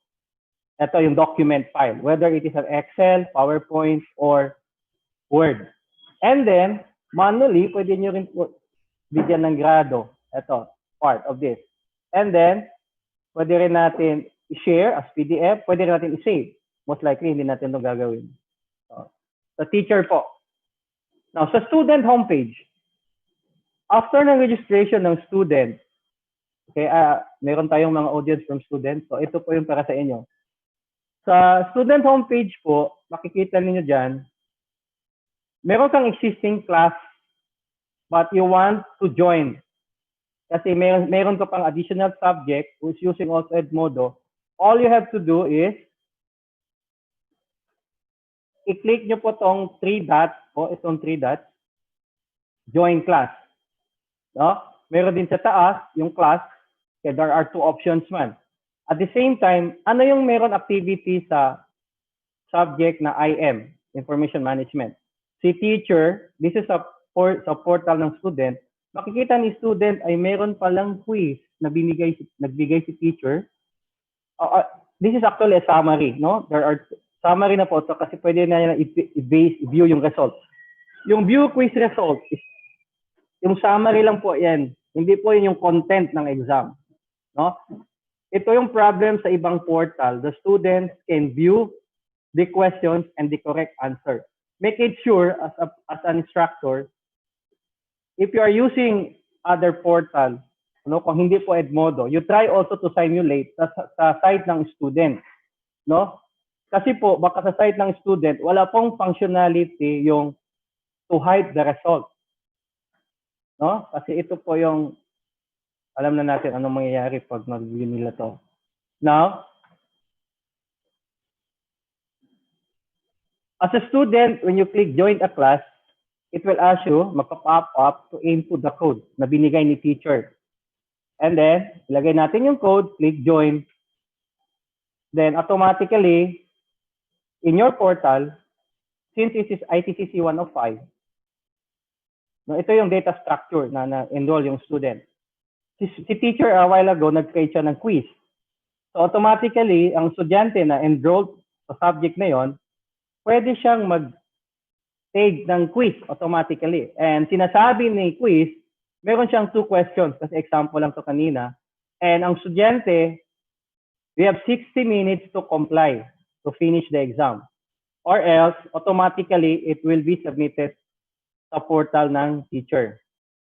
document file, whether it is an Excel, PowerPoint, or Word. And then, manually, pwede nyo rin po bigyan ng grado. Ito, part of this. And then, pwede rin natin i-share as PDF, pwede rin natin i-save. Most likely, hindi natin ito gagawin. So, sa teacher po. Now, sa student homepage, after ng registration ng student, okay, meron tayong mga audience from students, so ito po yung para sa inyo. Sa student homepage po, makikita niyo dyan, meron kang existing class, but you want to join. Kasi meron ka pang additional subject who's using also Edmodo. All you have to do is i-click nyo po tong 3 dots, itong 3 dots, join class. No? Meron din sa taas, yung class, okay, there are 2 options man. At the same time, ano yung meron activity sa subject na IM, Information Management? Si teacher, this is sa portal ng student, makikita ni student ay meron palang quiz na nagbigay si teacher. This is actually a summary, no? There are summary na po ito kasi pwede na i-view yung results. Yung view quiz results, yung summary lang po yan. Hindi po yun yung content ng exam. No? Ito yung problem sa ibang portal. The students can view the questions and the correct answer. Make it sure as an instructor, if you are using other portal, no, kung hindi po Edmodo, you try also to simulate sa site ng student. No? Kasi po, baka sa site ng student, wala pong functionality yung to hide the result. No? Kasi ito po yung, alam na natin anong mangyayari pag mag-view nila to. Now, as a student, when you click join a class, it will ask you, magpa-pop up to input the code na binigay ni teacher. And then, ilagay natin yung code, click join. Then, automatically, in your portal, since it is ITCC 105, no, ito yung data structure na enroll yung student. Si teacher a while ago, nag-create siya ng quiz. So automatically, ang estudyante na enrolled sa subject na yon, pwede siyang mag-take ng quiz automatically. And sinasabi ni quiz, meron siyang 2 questions, kasi example lang to kanina. And ang estudyante, we have 60 minutes to comply to finish the exam. Or else, automatically, it will be submitted sa portal ng teacher.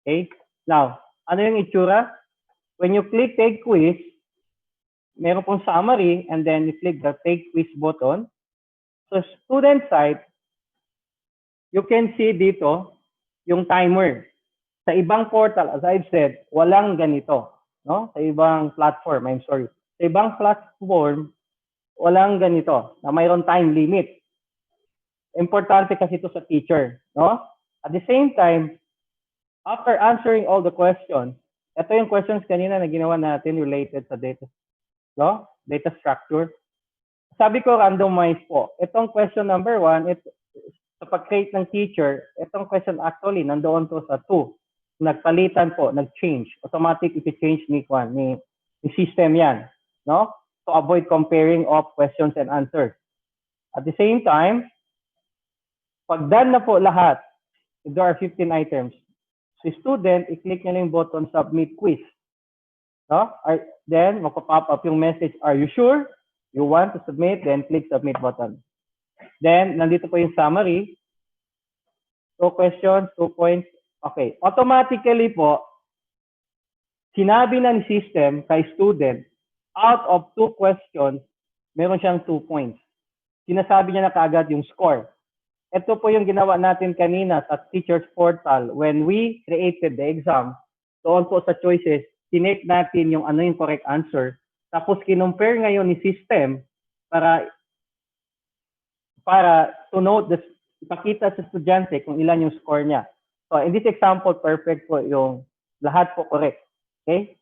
Okay? Now, ano yung itsura? When you click Take Quiz, meron pong summary, and then you click the Take Quiz button. So, student side, you can see dito yung timer. Sa ibang portal, as I've said, walang ganito. No? Sa ibang platform, I'm sorry. Sa ibang platform, walang ganito, na mayroon time limit. Importante kasi ito sa teacher, no? At the same time, after answering all the questions, ito yung questions kanina na ginawa natin related sa data, no? Data structure. Sabi ko randomize po. Itong question number 1, sa pag-create ng teacher, itong question actually nandoon to sa 2. Nagpalitan po, nag-change. Automatic i-change ni system yan, no? To avoid comparing of questions and answers. At the same time, pag done na po lahat, if there are 15 items, si student, i-click niya yung button Submit Quiz. No? Then, magpa-pop up yung message, are you sure you want to submit? Then, click Submit button. Then, nandito po yung summary. 2 questions, 2 points. Okay. Automatically po, sinabi na ni system kay student, out of 2 questions, meron siyang 2 points. Sinasabi niya na kaagad yung score. ito po yung ginawa natin kanina sa Teacher's Portal when we created the exam. Doon po sa choices, tinake natin yung ano yung correct answer. Tapos kinumpare ngayon ni system para to note, ipakita sa estudyante kung ilan yung score niya. So in this example, perfect po yung lahat po correct. Okay?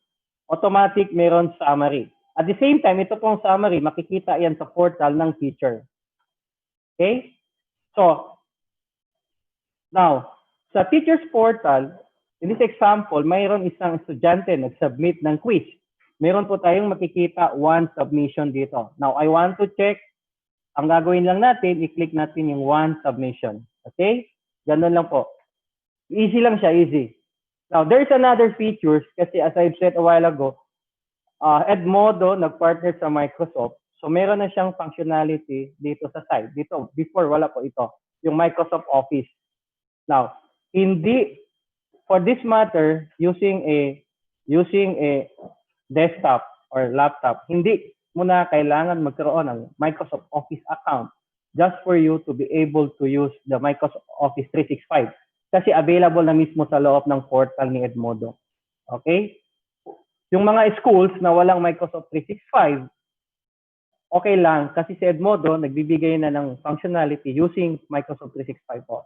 Automatic meron summary. At the same time, ito pong summary, makikita yan sa portal ng teacher. Okay? So, now, sa teacher's portal, in this example, mayroon isang estudyante nag-submit ng quiz. Meron po tayong makikita one submission dito. Now, I want to check. Ang gagawin lang natin, i-click natin yung one submission. Okay? Ganun lang po. Easy lang siya, easy. Now, there's another features kasi as I've said a while ago, Edmodo nag-partner sa Microsoft. So, meron na siyang functionality dito sa side. Dito, before, wala po ito. Yung Microsoft Office. Now, for this matter, using a desktop or laptop, hindi mo na kailangan magkaroon ng Microsoft Office account just for you to be able to use the Microsoft Office 365 kasi available na mismo sa loob ng portal ni Edmodo. Okay? Yung mga schools na walang Microsoft 365, okay lang kasi si Edmodo nagbibigay na ng functionality using Microsoft 365 po.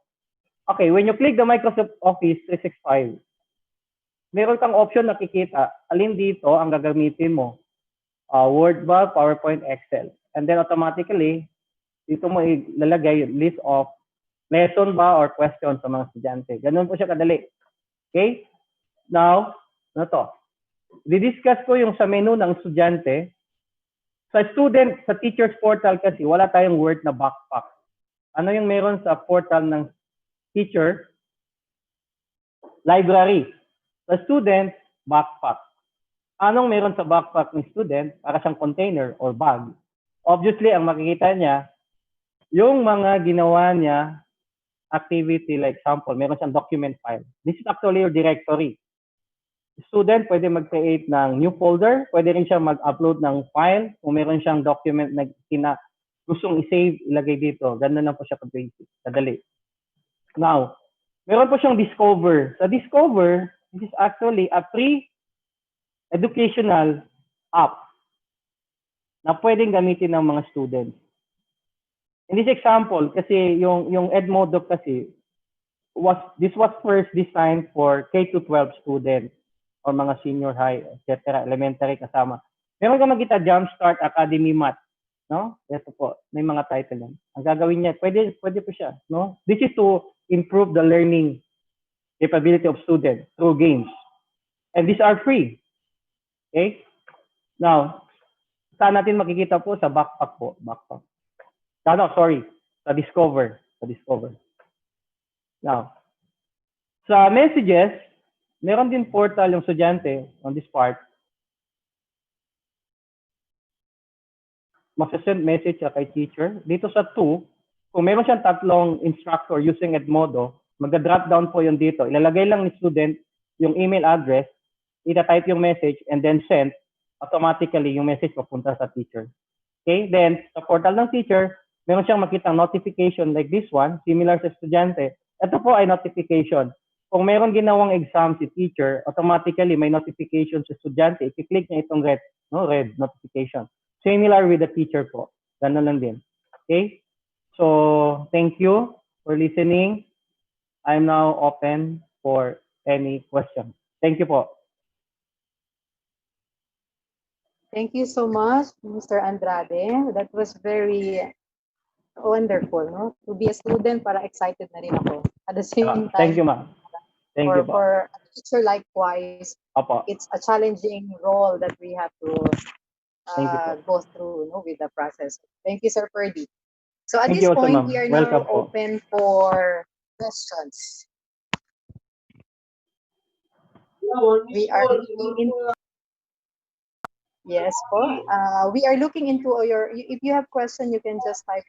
Okay, when you click the Microsoft Office 365, meron kang option nakikita, alin dito ang gagamitin mo. Word ba, PowerPoint, Excel. And then automatically, dito mo ilalagay list of lesson ba or question sa mga estudyante. Ganun po siya kadali. Okay? Now, ano to? Didiscuss ko yung sa menu ng estudyante. Sa student, sa teacher's portal kasi, wala tayong word na backpack. Ano yung meron sa portal ng teacher? Library. Sa student, backpack. Anong meron sa backpack ng student para siyang container or bag? Obviously, ang makikita niya, yung mga ginawa niya, activity, like example, meron siyang document file. This is actually your directory. Student, pwede mag-create ng new folder, pwede rin siya mag-upload ng file, kung meron siyang document na gustong i-save, ilagay dito. Ganun lang po siya ka-basic, kadali. Now, meron po siyang Discover. Sa Discover, this is actually a free educational app na pwedeng gamitin ng mga students. In this example, kasi yung Edmodo kasi, this was first designed for K-12 students or mga senior high, etc., elementary kasama. Meron ka makita Jumpstart Academy Math, no? Ito po, may mga title yan. Ang gagawin niya, pwede po siya, no? This is to improve the learning capability of students through games. And these are free. Okay? Now, saan natin makikita po? Sa backpack po. Backpack. Sa Discover. Now, sa messages, meron din portal yung estudyante on this part. Mag-send message siya kay teacher. Dito sa 2, kung meron siyang tatlong instructor using Edmodo, mag-drop down po yun dito. Ilalagay lang ni student yung email address, ita-type yung message, and then send. Automatically, yung message papunta sa teacher. Okay? Then, sa portal ng teacher, meron siyang makitang notification like this one, similar sa estudyante. Ito po ay notification. Kung meron ginawang exam si teacher, automatically may notification sa estudyante. I-click niya itong red notification. Similar with the teacher po. Ganun lang din. Okay? So, thank you for listening. I'm now open for any questions. Thank you po. Thank you so much, Mr. Andrade. That was very wonderful, no? To be a student, para excited na rin ako. At the same time, thank you, ma'am. Thank you, for a teacher likewise, it's a challenging role that we have to go through, no, with the process. Thank you, Sir Ferdy. So at this point, we are now open for questions. We are looking into yes, po. We are looking into your. If you have question, you can just type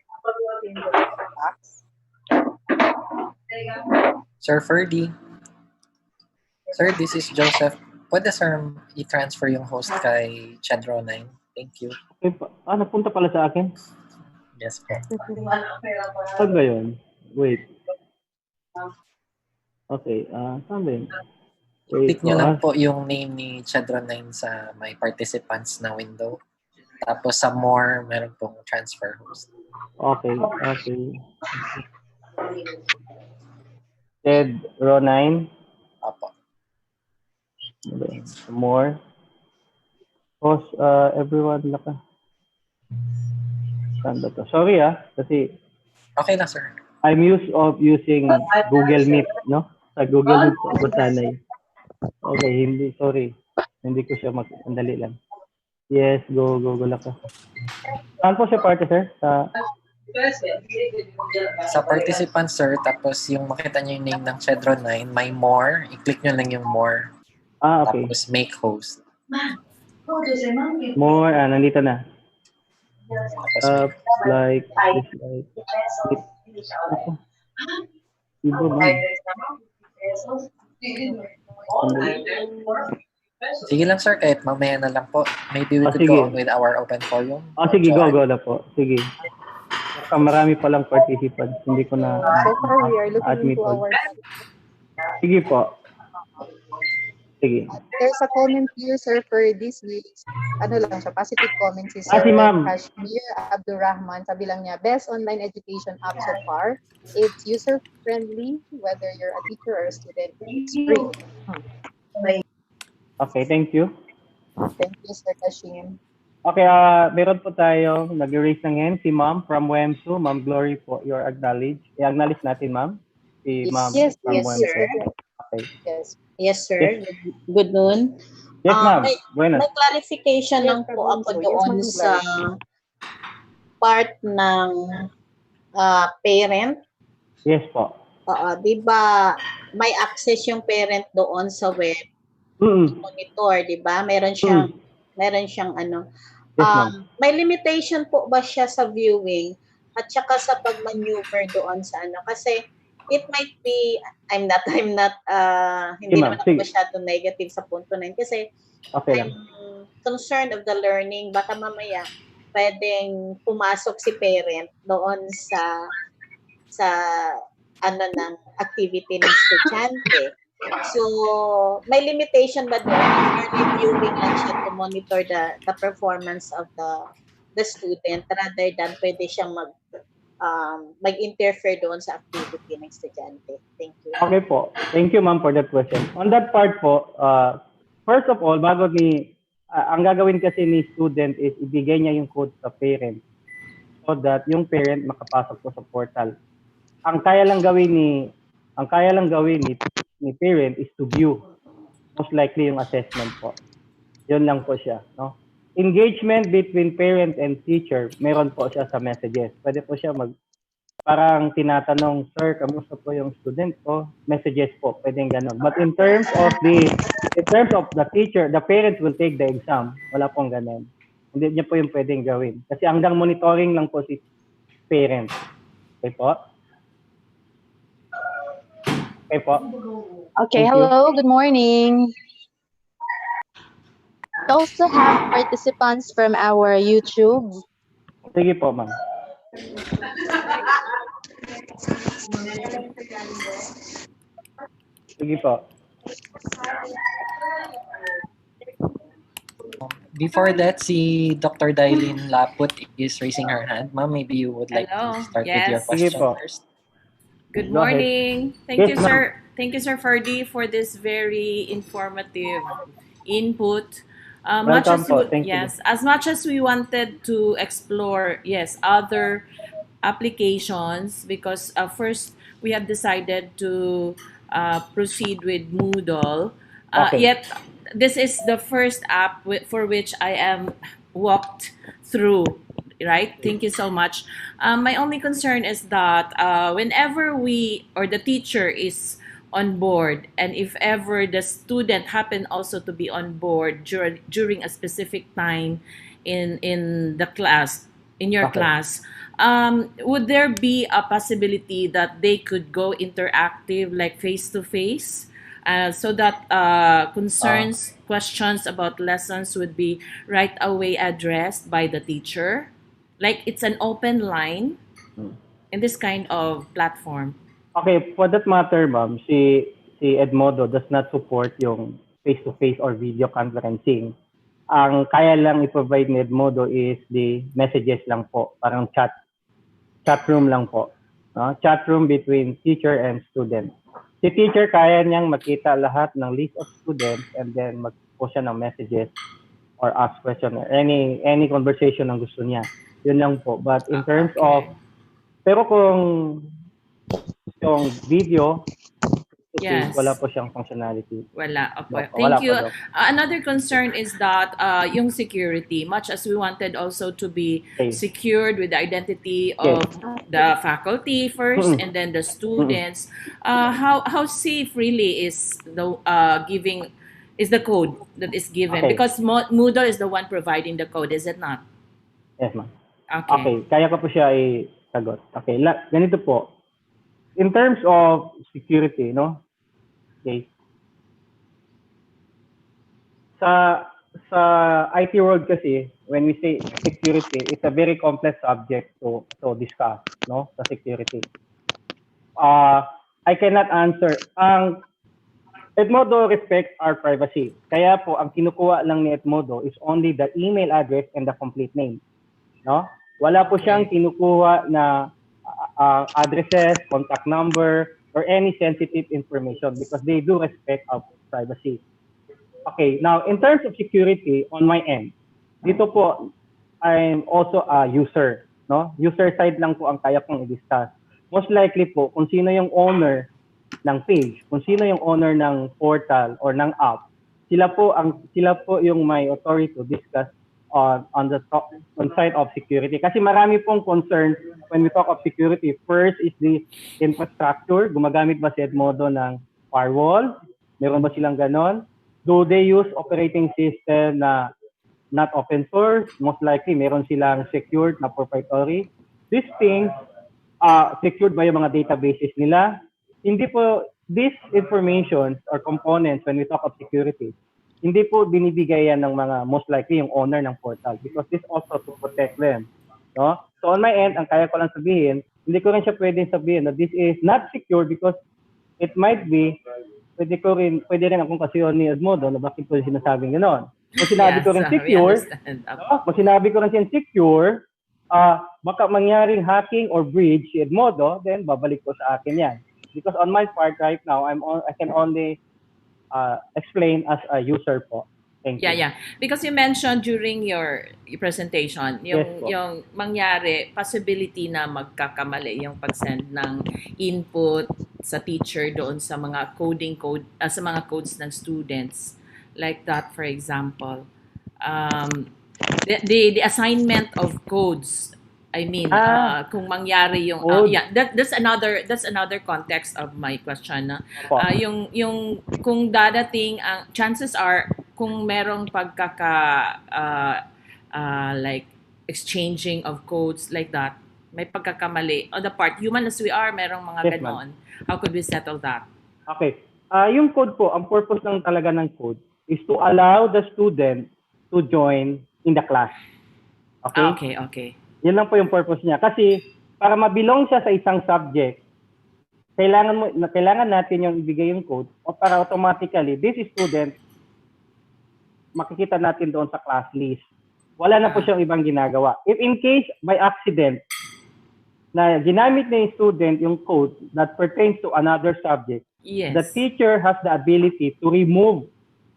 in the chat box. Sir Ferdy. Sir, this is Joseph. Pwede sir i-transfer yung host kay Chadro9. Thank you. Okay, napunta pala sa akin? Yes po. Saan ba yun? Wait. Okay, saan ba yun? Wait Click nyo lang po. po yung name ni Chedron9 sa my participants na window. Tapos sa more, meron pong transfer host. Okay. Ted row 9. Opo. More. Host, everyone laka. Saan ba to? Sorry kasi Okay na, sir. I'm used of using Google Meet, no? Sa Google Meet ko sanay. Okay, sorry. Hindi ko siya sandali lang. Yes, go laka. Saan po siya party, sir? Sa participants, sir, tapos yung makita nyo yung name ng Chedron9, may more, i-click nyo lang yung more. Okay. Tapos make host. More, nandito na. Tapos Like, Iba man. Sige lang, sir, kahit mamaya na lang po. Maybe we could go on with our open forum. Sige, go na po. Sige. Marami palang participants. Hindi ko na So far, we are looking into our... Sige po. Sige. There's a comment here, sir, for this week's, positive comment si Sir si Ma'am Kashmir Abdurrahman. Sabi lang niya, best online education app so far. It's user-friendly, whether you're a teacher or a student. It's free. Okay, thank you. Thank you, Sir Kashmir. Okay, meron po tayo nag-erase ng hand, si Ma'am from WEMSU. Ma'am Glory po, you're acknowledged. I-acknowledge natin, Ma'am. Si Ma'am from WEMSU. Sir. Okay. Yes, sir. Good noon. Yes, ma'am. Buenas. May clarification lang po ako doon sa part ng parent. Yes po. Di ba may access yung parent doon sa web monitor, di ba? Meron siyang may limitation po ba siya sa viewing at saka sa pag-maneuver doon sa kasi it might be, hindi naman ako masyado negative sa punto 9 kasi I'm concerned of the learning. Baka mamaya pwedeng pumasok si parent doon sa ng activity ng estudyante. So, may limitation ba doon? Or reviewing lang siya to monitor the performance of the student rather than pwede siyang mag-interfere doon sa activity ng estudyante. Thank you. Okay po. Thank you, ma'am, for that question. On that part po, first of all, ang gagawin kasi ni student is ibigay niya yung code sa parent so that yung parent makapasok po sa portal. Ang kaya lang gawin ni parent is to view most likely yung assessment po. Yun lang po siya, no? Engagement between parent and teacher, meron po siya sa messages. Pwede po siya parang tinatanong, sir, kamusta po yung student ko? Messages po, pwedeng ganun. But in terms of the teacher, the parent will take the exam. Wala pong ganun. Hindi niya po yung pwedeng gawin. Kasi hanggang monitoring lang po si parent. Okay po? Okay po? Okay, hello, good morning. We also have participants from our YouTube. Sige po, ma'am. Sige po. Before that, si Dr. Dailin Laput is raising her hand. Ma'am, maybe you would like to start with your question first. Good morning. Thank you, sir. Thank you, Sir Ferdy, for this very informative input. As much as we wanted to explore, other applications, because first we have decided to proceed with Moodle. Yet this is the first app for which I am walked through. Right? Thank you so much. My only concern is that whenever the teacher is on board, and if ever the student happen also to be on board during a specific time in the class, in your class, would there be a possibility that they could go interactive, like face-to-face, so that questions about lessons would be right away addressed by the teacher? Like it's an open line? in this kind of platform? Okay, for that matter, ma'am, si Edmodo does not support yung face-to-face or video conferencing. Ang kaya lang i-provide ni Edmodo is the messages lang po, parang chat room lang po. No? Chat room between teacher and student. Si teacher kaya niyang makita lahat ng list of students and then mag-post siya ng messages or ask question or any conversation na gusto niya. Yun lang po. But in terms of, pero kung yung video, Yes. wala po siyang functionality. Wala. Okay. Wala Thank you. po, Another concern is that yung security, much as we wanted also to be secured with the identity of the faculty first and then the students, how safe really is the the code that is given? Okay. Because Moodle is the one providing the code, is it not? Yes, ma'am. Okay. Okay, kaya ko po siya i-sagot. Okay, ganito po. In terms of security, no? Okay. Sa IT world kasi, when we say security, it's a very complex subject to discuss, no? Sa security. I cannot answer. Edmodo respects our privacy. Kaya po, ang kinukuha lang ni Edmodo is only the email address and the complete name. No? Wala po siyang kinukuha na addresses, contact number, or any sensitive information because they do respect our privacy. Okay, now in terms of security on my end, dito po, I'm also a user. No? User side lang po ang kaya kong i-discuss. Most likely po, kung sino yung owner ng page, kung sino yung owner ng portal or ng app, sila po yung may authority to discuss on side of security. Kasi marami pong concern when we talk of security. First is the infrastructure. Gumagamit ba si Edmodo ng firewall? Meron ba silang ganon? Do they use operating system na not open source? Most likely, meron silang secured na proprietary. These things, secured ba yung mga databases nila? Hindi po, these information or components when we talk of security, hindi po binibigay yan ng mga most likely yung owner ng portal because this also to protect them. No? So on my end, ang kaya ko lang sabihin, hindi ko rin siya pwedeng sabihin na this is not secure because it might be, pwede rin akong kasiyon ni Edmodo na bakit po sinasabing gano'n. Kung sinabi ko rin secure, kung sinabi ko rin siya secure, baka mangyaring hacking or breach si Edmodo, then babalik ko sa akin yan. Because on my part right now, I can only explain as a user po. Thank you. Yeah. Because you mentioned during your presentation, yung mangyari, possibility na magkakamali yung pag-send ng input sa teacher doon sa mga sa mga codes ng students. Like that, for example. The assignment of codes, I mean, kung mangyari yung that's another context of my question na yung kung dadating ang chances are kung merong like exchanging of codes like that, may pagkakamali on the part human as we are, merong mga ganon. How could we settle that? Okay. Yung code po, ang purpose lang talaga ng code is to allow the student to join in the class. Okay? Okay. Yun lang po yung purpose niya. Kasi para mabilong siya sa isang subject, kailangan natin yung ibigay yung code o para automatically, this student, makikita natin doon sa class list. Wala na po siyang ibang ginagawa. If in case, by accident, na ginamit na yung student yung code that pertains to another subject, the teacher has the ability to remove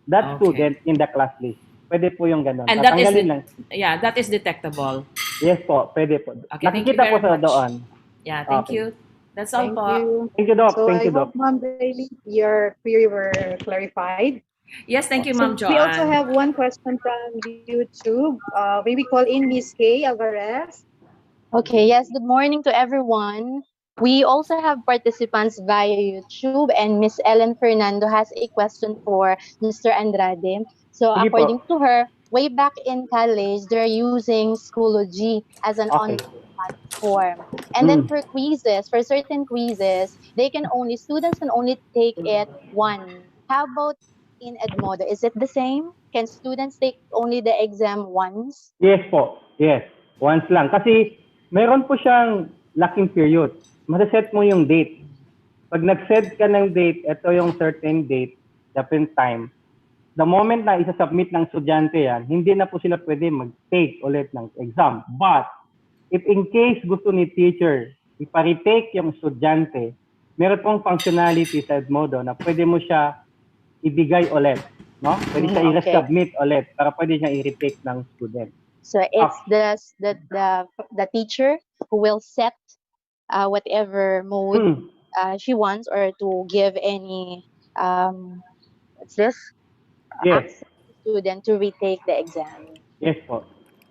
that student in the class list. Pwede po yung ganun. And that is detectable. Yes po, pwede po. Okay, nakikita po sa doon. Yeah, thank you. That's all po. Thank you, Doc. So thank you, I Doc. hope, Ma'am Bailey, your query were clarified. Yes, thank you, Ma'am Joanne. We also have one question from YouTube. May we call in Miss Kay Alvarez? Okay, yes, good morning to everyone. We also have participants via YouTube, and Miss Ellen Fernando has a question for Mr. Andrade. So according to her, way back in college, they're using Schoology as an online platform. And then for quizzes, for certain quizzes, students can only take it once. How about in Edmodo? Is it the same? Can students take only the exam once? Yes po. Yes. Once lang. Kasi meron po siyang locking period. Masaset mo yung date. Pag nag-set ka ng date, ito yung certain date, different time. The moment na isa-submit ng estudyante yan, hindi na po sila pwede mag-take ulit ng exam. But, if in case gusto ni teacher, ipa-retake yung estudyante, meron pong functionality sa Edmodo na pwede mo siya ibigay ulit. No? Pwede siya i-resubmit ulit para pwede siya i-retake ng student. So it's the teacher who will set whatever mode she wants, or to give any what's this? Yes. Access to student to retake the exam. Yes po.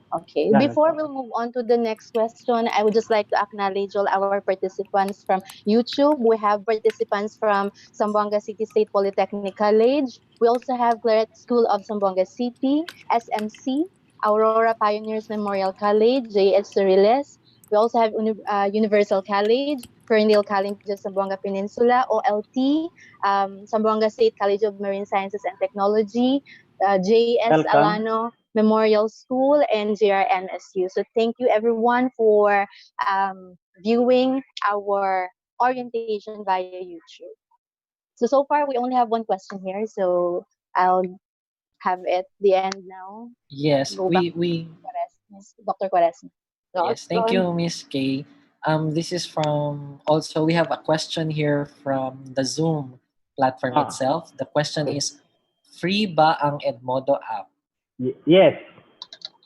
Okay. Before we'll move on to the next question, I would just like to acknowledge all our participants from YouTube. We have participants from Zamboanga City State Polytechnic College. We also have Claret School of Zamboanga City, SMC, Aurora Pioneers Memorial College, JS Suriles. We also have Universal College, Ferndale College of Zamboanga Peninsula, OLT, Zamboanga State College of Marine Sciences and Technology, JS Alano Memorial School, and JRNSU. So thank you everyone for viewing our orientation via YouTube. So far we only have one question here, so I'll have it the end now. Yes, we Dr. Quaresma. Yes, thank you, Miss Kay. This is from, also we have a question here from the Zoom platform itself. The question is, free ba ang Edmodo app? Yes.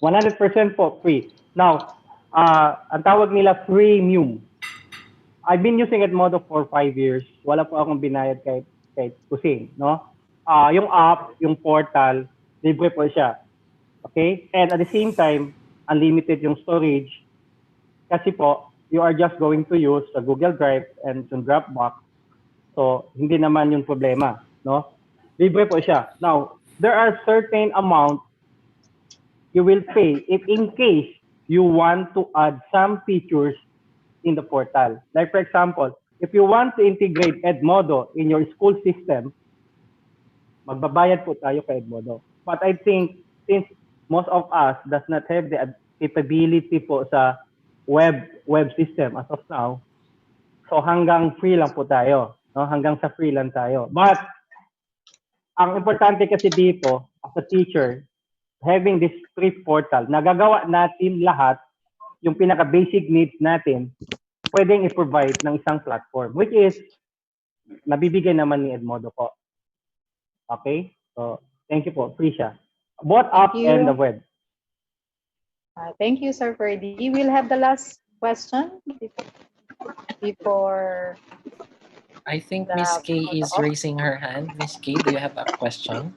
100% po free. Now, ang tawag nila premium. I've been using Edmodo for 5 years. Wala po akong binayad kahit kusing, no? Yung app, yung portal, libre po siya. Okay? And at the same time, unlimited yung storage. Kasi po, you are just going to use the Google Drive and yung Dropbox. So, hindi naman yung problema, no? Libre po siya. Now, there are certain amount you will pay if in case you want to add some features in the portal. Like for example, if you want to integrate Edmodo in your school system, magbabayad po tayo kay Edmodo. But I think since most of us does not have the capability po sa web system as of now, so hanggang free lang po tayo, no? Hanggang sa free lang tayo. But ang importante kasi dito as a teacher, having this free portal, nagagawa natin lahat yung pinaka-basic needs natin, pwedeng i-provide ng isang platform, which is nabibigay naman ni Edmodo po. Okay? So, thank you po. Free siya. Both app and the web. Thank you, Sir Ferdy. We'll have the last question before... I think Miss Kay is raising her hand. Miss Kay, do you have a question?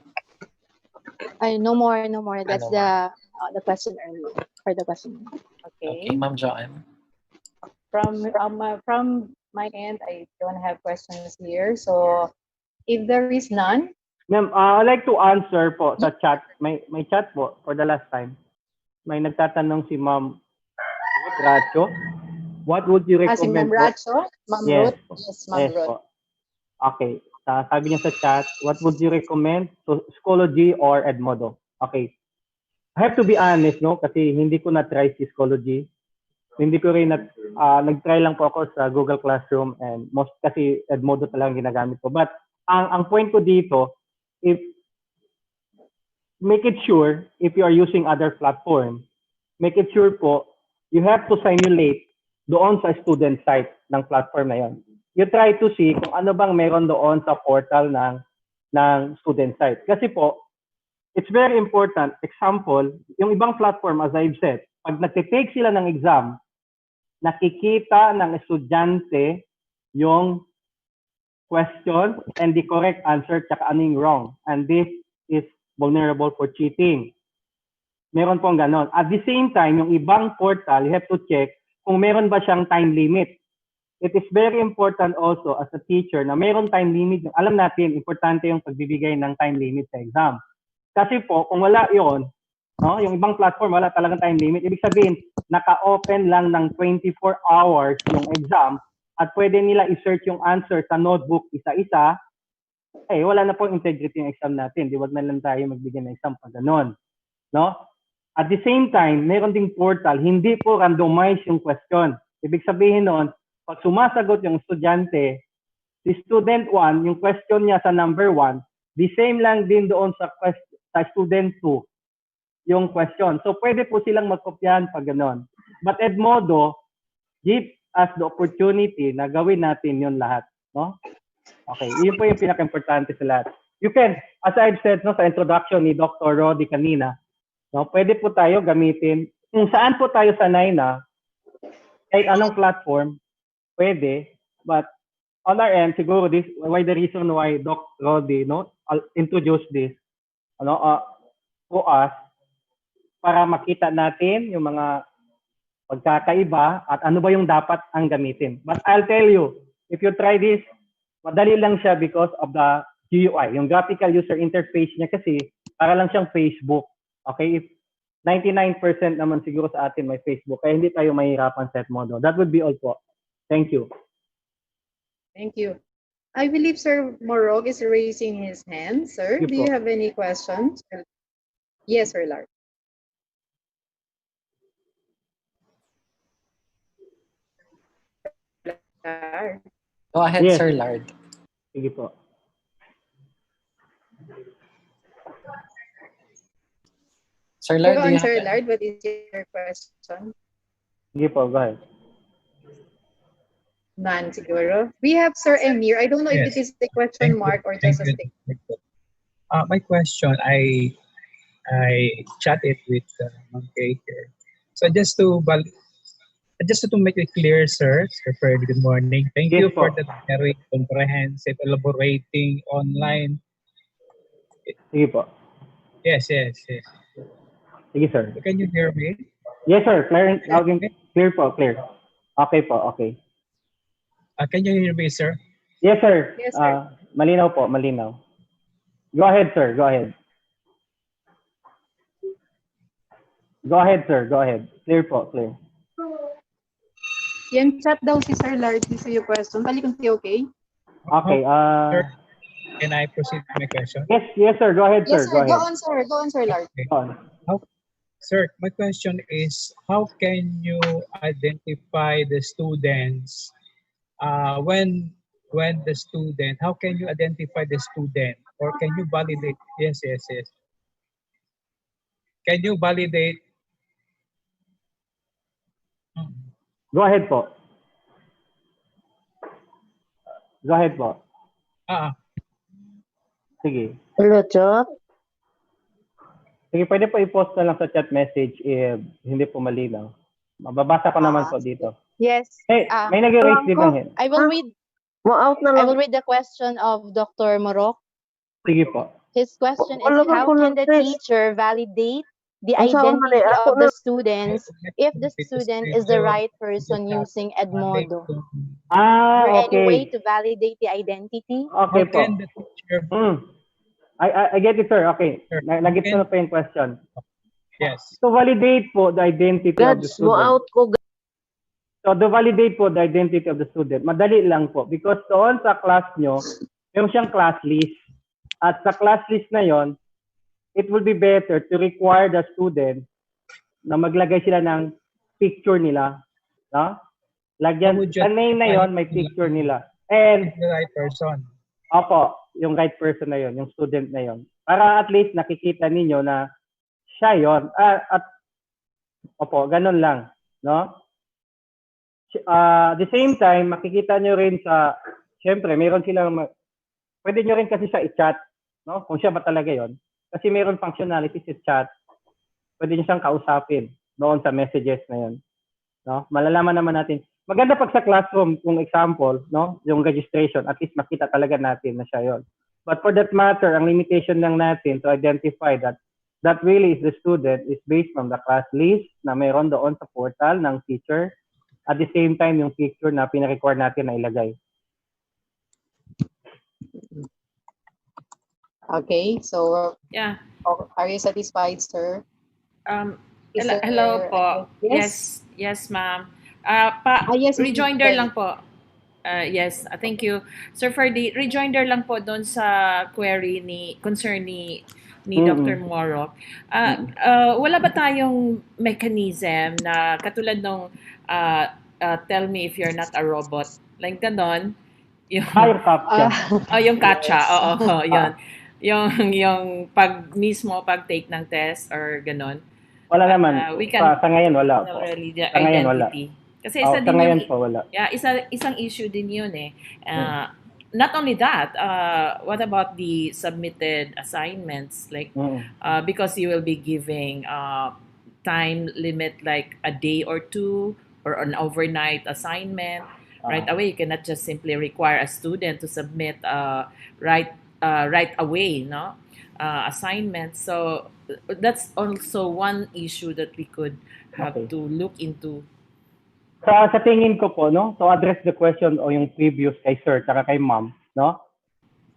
No more. That's the question earlier. For the question. Okay, Ma'am Joanne. From my end, I don't have questions here. So, if there is none, ma'am, I'd like to answer po sa chat. May chat po for the last time. May nagtatanong si Ma'am Racho. What would you recommend? Si Ma'am Racho? Ma'am Ruth? Yes, Ma'am Ruth. Okay. Sabi niya sa chat, what would you recommend? So, Schoology or Edmodo? Okay. I have to be honest, no? Kasi hindi ko na-try si Schoology. Hindi ko rin nag-try lang po ako sa Google Classroom, and most kasi Edmodo talagang ginagamit ko. But ang point ko dito, make it sure if you are using other platform, make it sure po you have to simulate doon sa student site ng platform na yon. You try to see kung ano bang meron doon sa portal ng student site. Kasi po, it's very important. Example, yung ibang platform, as I've said, pag nagtitake sila ng exam, nakikita ng estudyante yung question and the correct answer tsaka anong wrong. And this is vulnerable for cheating. Meron pong ganon. At the same time, yung ibang portal, you have to check kung meron ba siyang time limit. It is very important also as a teacher na meron time limit. Alam natin, importante yung pagbibigay ng time limit sa exam. Kasi po, kung wala yon, no, yung ibang platform, wala talagang time limit. Ibig sabihin, naka-open lang ng 24 hours yung exam at pwede nila i-search yung answer sa notebook isa-isa, wala na pong integrity yung exam natin. Di wag na lang tayo magbigay ng exam pag ganon. No? At the same time, meron ding portal, hindi po randomize yung question. Ibig sabihin noon, pag sumasagot yung estudyante, si student 1, yung question niya sa number 1, the same lang din doon sa student 2, yung question. So, pwede po silang magkopyahan pag gano'n. But Edmodo, give us the opportunity na gawin natin yun lahat. No? Okay, yun po yung pinaka-importante sa lahat. You can, as I've said no, sa introduction ni Dr. Rodi kanina, no, pwede po tayo gamitin, kung saan po tayo sanay na, kahit anong platform, pwede, but on our end, siguro this, why the reason why Doc Rodi, no, introduce this, to us, para makita natin yung mga pagkakaiba at ano ba yung dapat ang gamitin. But I'll tell you, if you try this, madali lang siya because of the GUI. Yung graphical user interface niya kasi, para lang siyang Facebook. Okay? If 99% naman siguro sa atin may Facebook, kaya hindi tayo mahirapan sa Edmodo. That would be all po. Thank you. Thank you. I believe Sir Morog is raising his hand. Sir, do you have any questions? Yes, Sir Lard. Go ahead, yes. Sir Lard. Sige po. Sir Lard, go on, Sir Lard, what is your question? Sige po, go ahead. None, siguro. We have Sir Emir. I don't know if it is the question mark or just a stick. My question, I chatted with Kay here. So just to make it clear, sir, Fred, good morning. Thank you for the very comprehensive, elaborating online. Sige po. Yes. Sige, sir. Can you hear me? Yes, sir. Clear po, clear. Okay po, okay. Can you hear me, sir? Yes, sir. Yes, sir. Malinaw po, malinaw. Go ahead, sir. Go ahead. Go ahead, sir. Go ahead. Clear po, clear. Yan chat daw si Sir Lard sa your question. Balik kung okay? Okay. Sir, can I proceed with my question? Yes, sir. Go ahead, sir. Yes, sir. Go on, sir. Go on, Sir Lard. Okay. Sir, my question is, how can you identify the students when the student, how can you identify the student, or can you validate? Yes. Can you validate? Go ahead po. Go ahead po. Sige. Hello, Chop. Sige, pwede po i-post na lang sa chat message if hindi po malinaw. Mababasa ko naman po dito. Yes. Hey, may nag-raise din ng hand. I will read. I will read the question of Dr. Morok. Sige po. His question is, how can the teacher validate the identity of the students if the student is the right person using Edmodo? Is there any way to validate the identity? Okay po. I get it, sir. Okay. Nag-get na po yung question. Yes. To validate po the identity of the student. So, to validate po the identity of the student, madali lang po. Because doon sa class nyo, meron siyang class list. At sa class list na yon, it will be better to require the student na maglagay sila ng picture nila. No? Lagyan, sa name na yon, may picture nila. And the right person. Opo, yung right person na yon, yung student na yon. Para at least nakikita ninyo na siya yon. Opo, ganun lang. No? The same time, makikita nyo rin sa, syempre, meron silang, pwede nyo rin kasi siya i-chat, no? Kung siya ba talaga yon. Kasi meron functionality sa chat, pwede nyo siyang kausapin doon sa messages na yon. No? Malalaman naman natin. Maganda pag sa classroom, kung example, no? Yung registration, at least makita talaga natin na siya yon. But for that matter, ang limitation lang natin to identify that really is the student is based from the class list na meron doon sa portal ng teacher. At the same time, yung picture na pina-require natin na ilagay. Okay, so yeah. Are you satisfied, sir? Hello po. Yes, ma'am. Yes, rejoinder lang po. Yes, thank you. Sir Ferdy, rejoinder lang po doon sa query concern ni Dr. Morok. Wala ba tayong mechanism na katulad nung tell me if you're not a robot. Like ganon. Yung, Yung captcha. yung catcha. Yes. Oo, yun. Yung pag-take ng test or ganon. Wala But, naman. we can Sa ngayon, wala po. really the Sa ngayon, wala. identity. Kasi isa Sa din ngayon yung, po, wala. yeah, isang issue din yun eh. Not only that, what about the submitted assignments? Like, because you will be giving time limit like a day or two or an overnight assignment, right away, you cannot just simply require a student to submit right away, no? Assignments. So that's also one issue that we could have to look into. Sa tingin ko po, no, to address the question o yung previous kay sir at kay ma'am, no,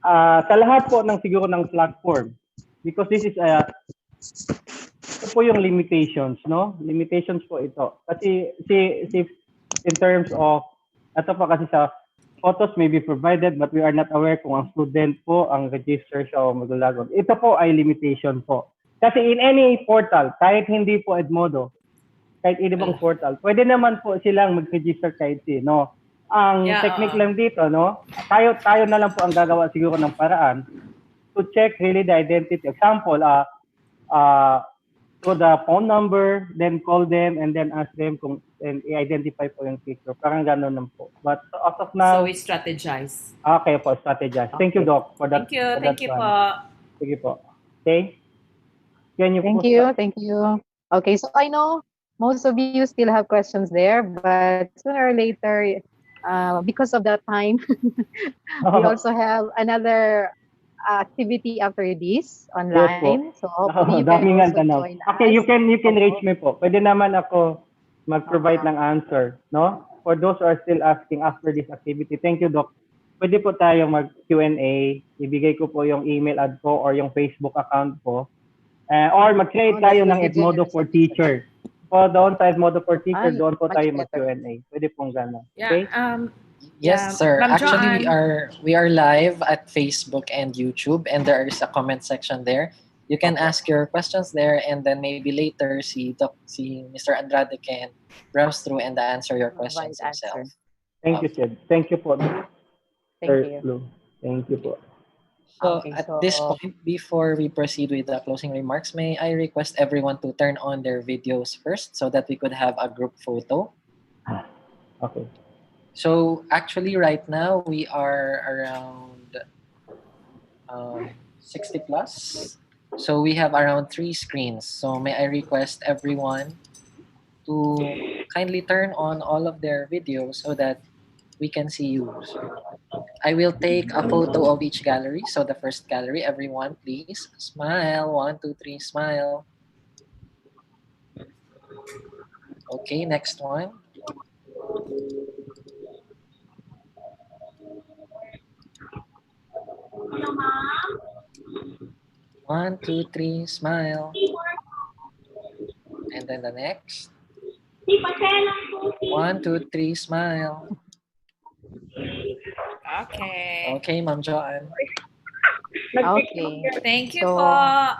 sa lahat po ng siguro ng platform, because this is ito po yung limitations, no, limitations po ito. Kasi in terms of, ito po kasi sa photos may be provided but we are not aware kung ang student po ang register siya o maglalagod. Ito po ay limitation po. Kasi in any portal, kahit hindi po Edmodo, kahit ibang portal, pwede naman po silang mag-register kahit sino. Ang technique lang dito, no, tayo na lang po ang gagawa siguro ng paraan to check really the identity. Example, to the phone number, then call them and then ask them kung and i-identify po yung teacher. Parang gano'n lang po. But as of now, so we strategize. Okay po, strategize. Thank you, Doc, for that. Thank you po. Sige po. Okay? Thank you. Okay, so I know most of you still have questions there, but sooner or later, because of that time, we also have another activity after this online. Yes, so hopefully you can also join us. Okay, you can reach me po. Pwede naman ako mag-provide ng answer, no? For those who are still asking after this activity. Thank you, Doc. Pwede po tayo mag-Q&A. Ibigay ko po yung email ad ko or yung Facebook account ko. Or mag-create tayo ng Edmodo for Teacher. O doon sa Edmodo for Teacher, doon po tayo mag-Q&A. Pwede pong gano'n. Okay? Yes, sir. Actually, we are live at Facebook and YouTube, and there is a comment section there. You can ask your questions there, and then maybe later si Mr. Andrade can browse through and answer your questions himself. Thank you, Sid. Thank you po. Thank you. Thank you po. So at this point, before we proceed with the closing remarks, may I request everyone to turn on their videos first so that we could have a group photo. Okay. So actually right now we are around 60 plus. So we have around 3 screens. So may I request everyone to kindly turn on all of their videos so that we can see you. So I will take a photo of each gallery. So the first gallery, everyone please smile. 1, 2, 3, smile. Okay, next one. One, 2, 3, smile. And then the next. 1, 2, 3, smile. Okay, Ma'am Joanne. Okay. Thank you po.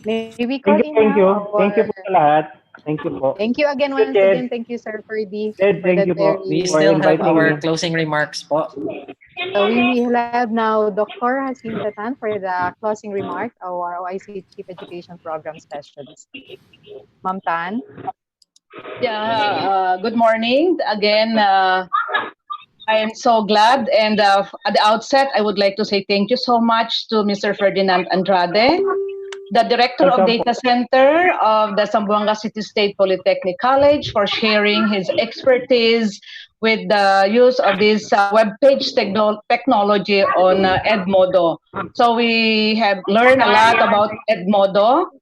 May we call in Thank you. now, Thank you po sa lahat. Thank you po. Thank you again once again. Thank you, Sir Ferdy. Thank you po. We still have our closing remarks po. So we will have now Dr. Jacinta Tan for the closing remarks, our OIC Chief Education Program Specialist. Ma'am Tan. Yeah, good morning. Again, I am so glad. And at the outset, I would like to say thank you so much to Mr. Ferdinand Andrade, the Director of Data Center of the Zamboanga City State Polytechnic College, for sharing his expertise with the use of this web page technology on Edmodo. So we have learned a lot about Edmodo.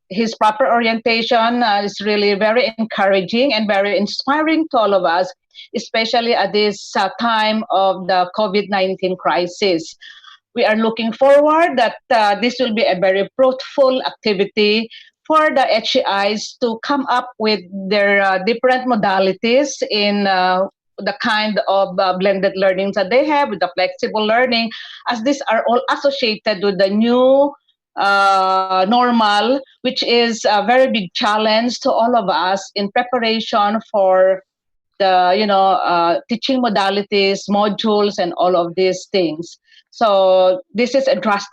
His proper orientation is really very encouraging and very inspiring to all of us, especially at this time of the COVID-19 crisis. We are looking forward that this will be a very fruitful activity for the HCIs to come up with their different modalities in the kind of blended learning that they have, with the flexible learning, as these are all associated with the new normal, which is a very big challenge to all of us in preparation for teaching modalities, modules, and all of these things. So this is a drastic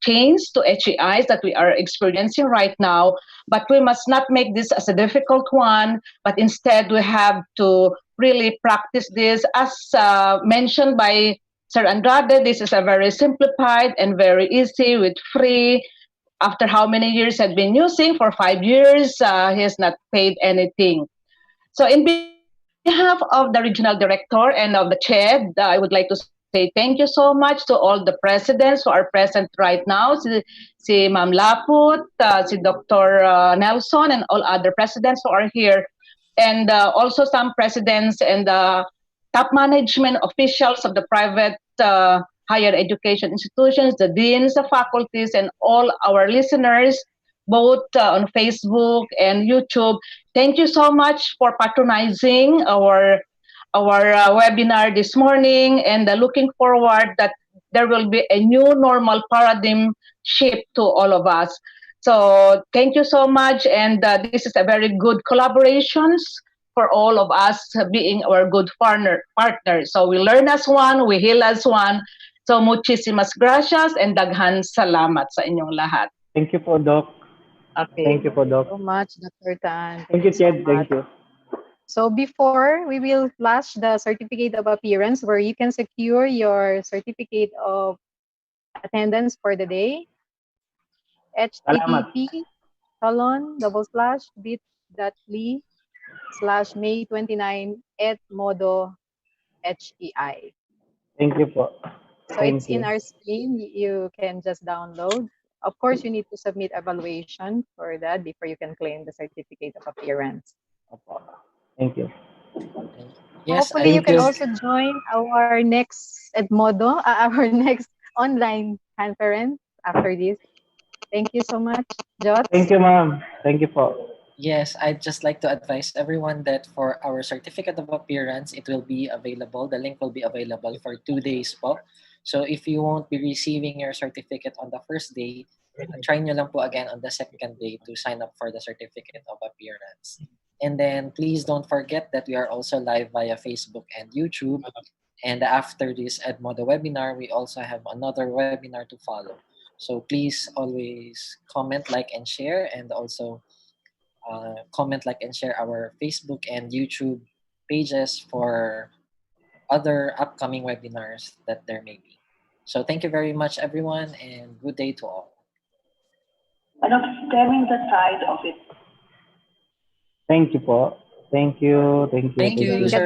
change to HEIs that we are experiencing right now, but we must not make this as a difficult one, but instead we have to really practice this. As mentioned by Sir Andrade, this is a very simplified and very easy with free. After how many years had been using? For 5 years, he has not paid anything. So in behalf of the regional director and of the CHED, I would like to say thank you so much to all the presidents who are present right now, si Ma'am Laput, si Dr. Nelson, and all other presidents who are here, and also some presidents and top management officials of the private higher education institutions, the deans, the faculties, and all our listeners, both on Facebook and YouTube. Thank you so much for patronizing our webinar this morning, and looking forward that there will be a new normal paradigm shift to all of us. So thank you so much, and this is a very good collaborations for all of us being our good partners. So we learn as one, we heal as one. So muchísimas gracias and daghan salamat sa inyong lahat. Thank you po, Doc. Okay. Thank you po, Doc. So much, Dr. Tan. Thank you, so Ted. much. Thank you. So before, we will flash the certificate of appearance where you can secure your certificate of attendance for the day. http://bit.ly/May29 Edmodo HEI. Thank you po. So it's in our screen. You can just download. Of course, you need to submit evaluation for that before you can claim the certificate of appearance. Thank you. Yes, hopefully you can also join our next Edmodo, our next online conference after this. Thank you so much, Jots. Thank you, ma'am. Thank you po. Yes, I'd just like to advise everyone that for our certificate of appearance, it will be available. The link will be available for 2 days po. So if you won't be receiving your certificate on the first day, try nyo lang po again on the second day to sign up for the certificate of appearance. And then please don't forget that we are also live via Facebook and YouTube. And after this Edmodo webinar, we also have another webinar to follow. So please always comment, like, and share, and also comment, like, and share our Facebook and YouTube pages for other upcoming webinars that there may be. So thank you very much, everyone, and good day to all. And of stemming the tide of it. Thank you po. Thank you. Thank you. Thank you, sir.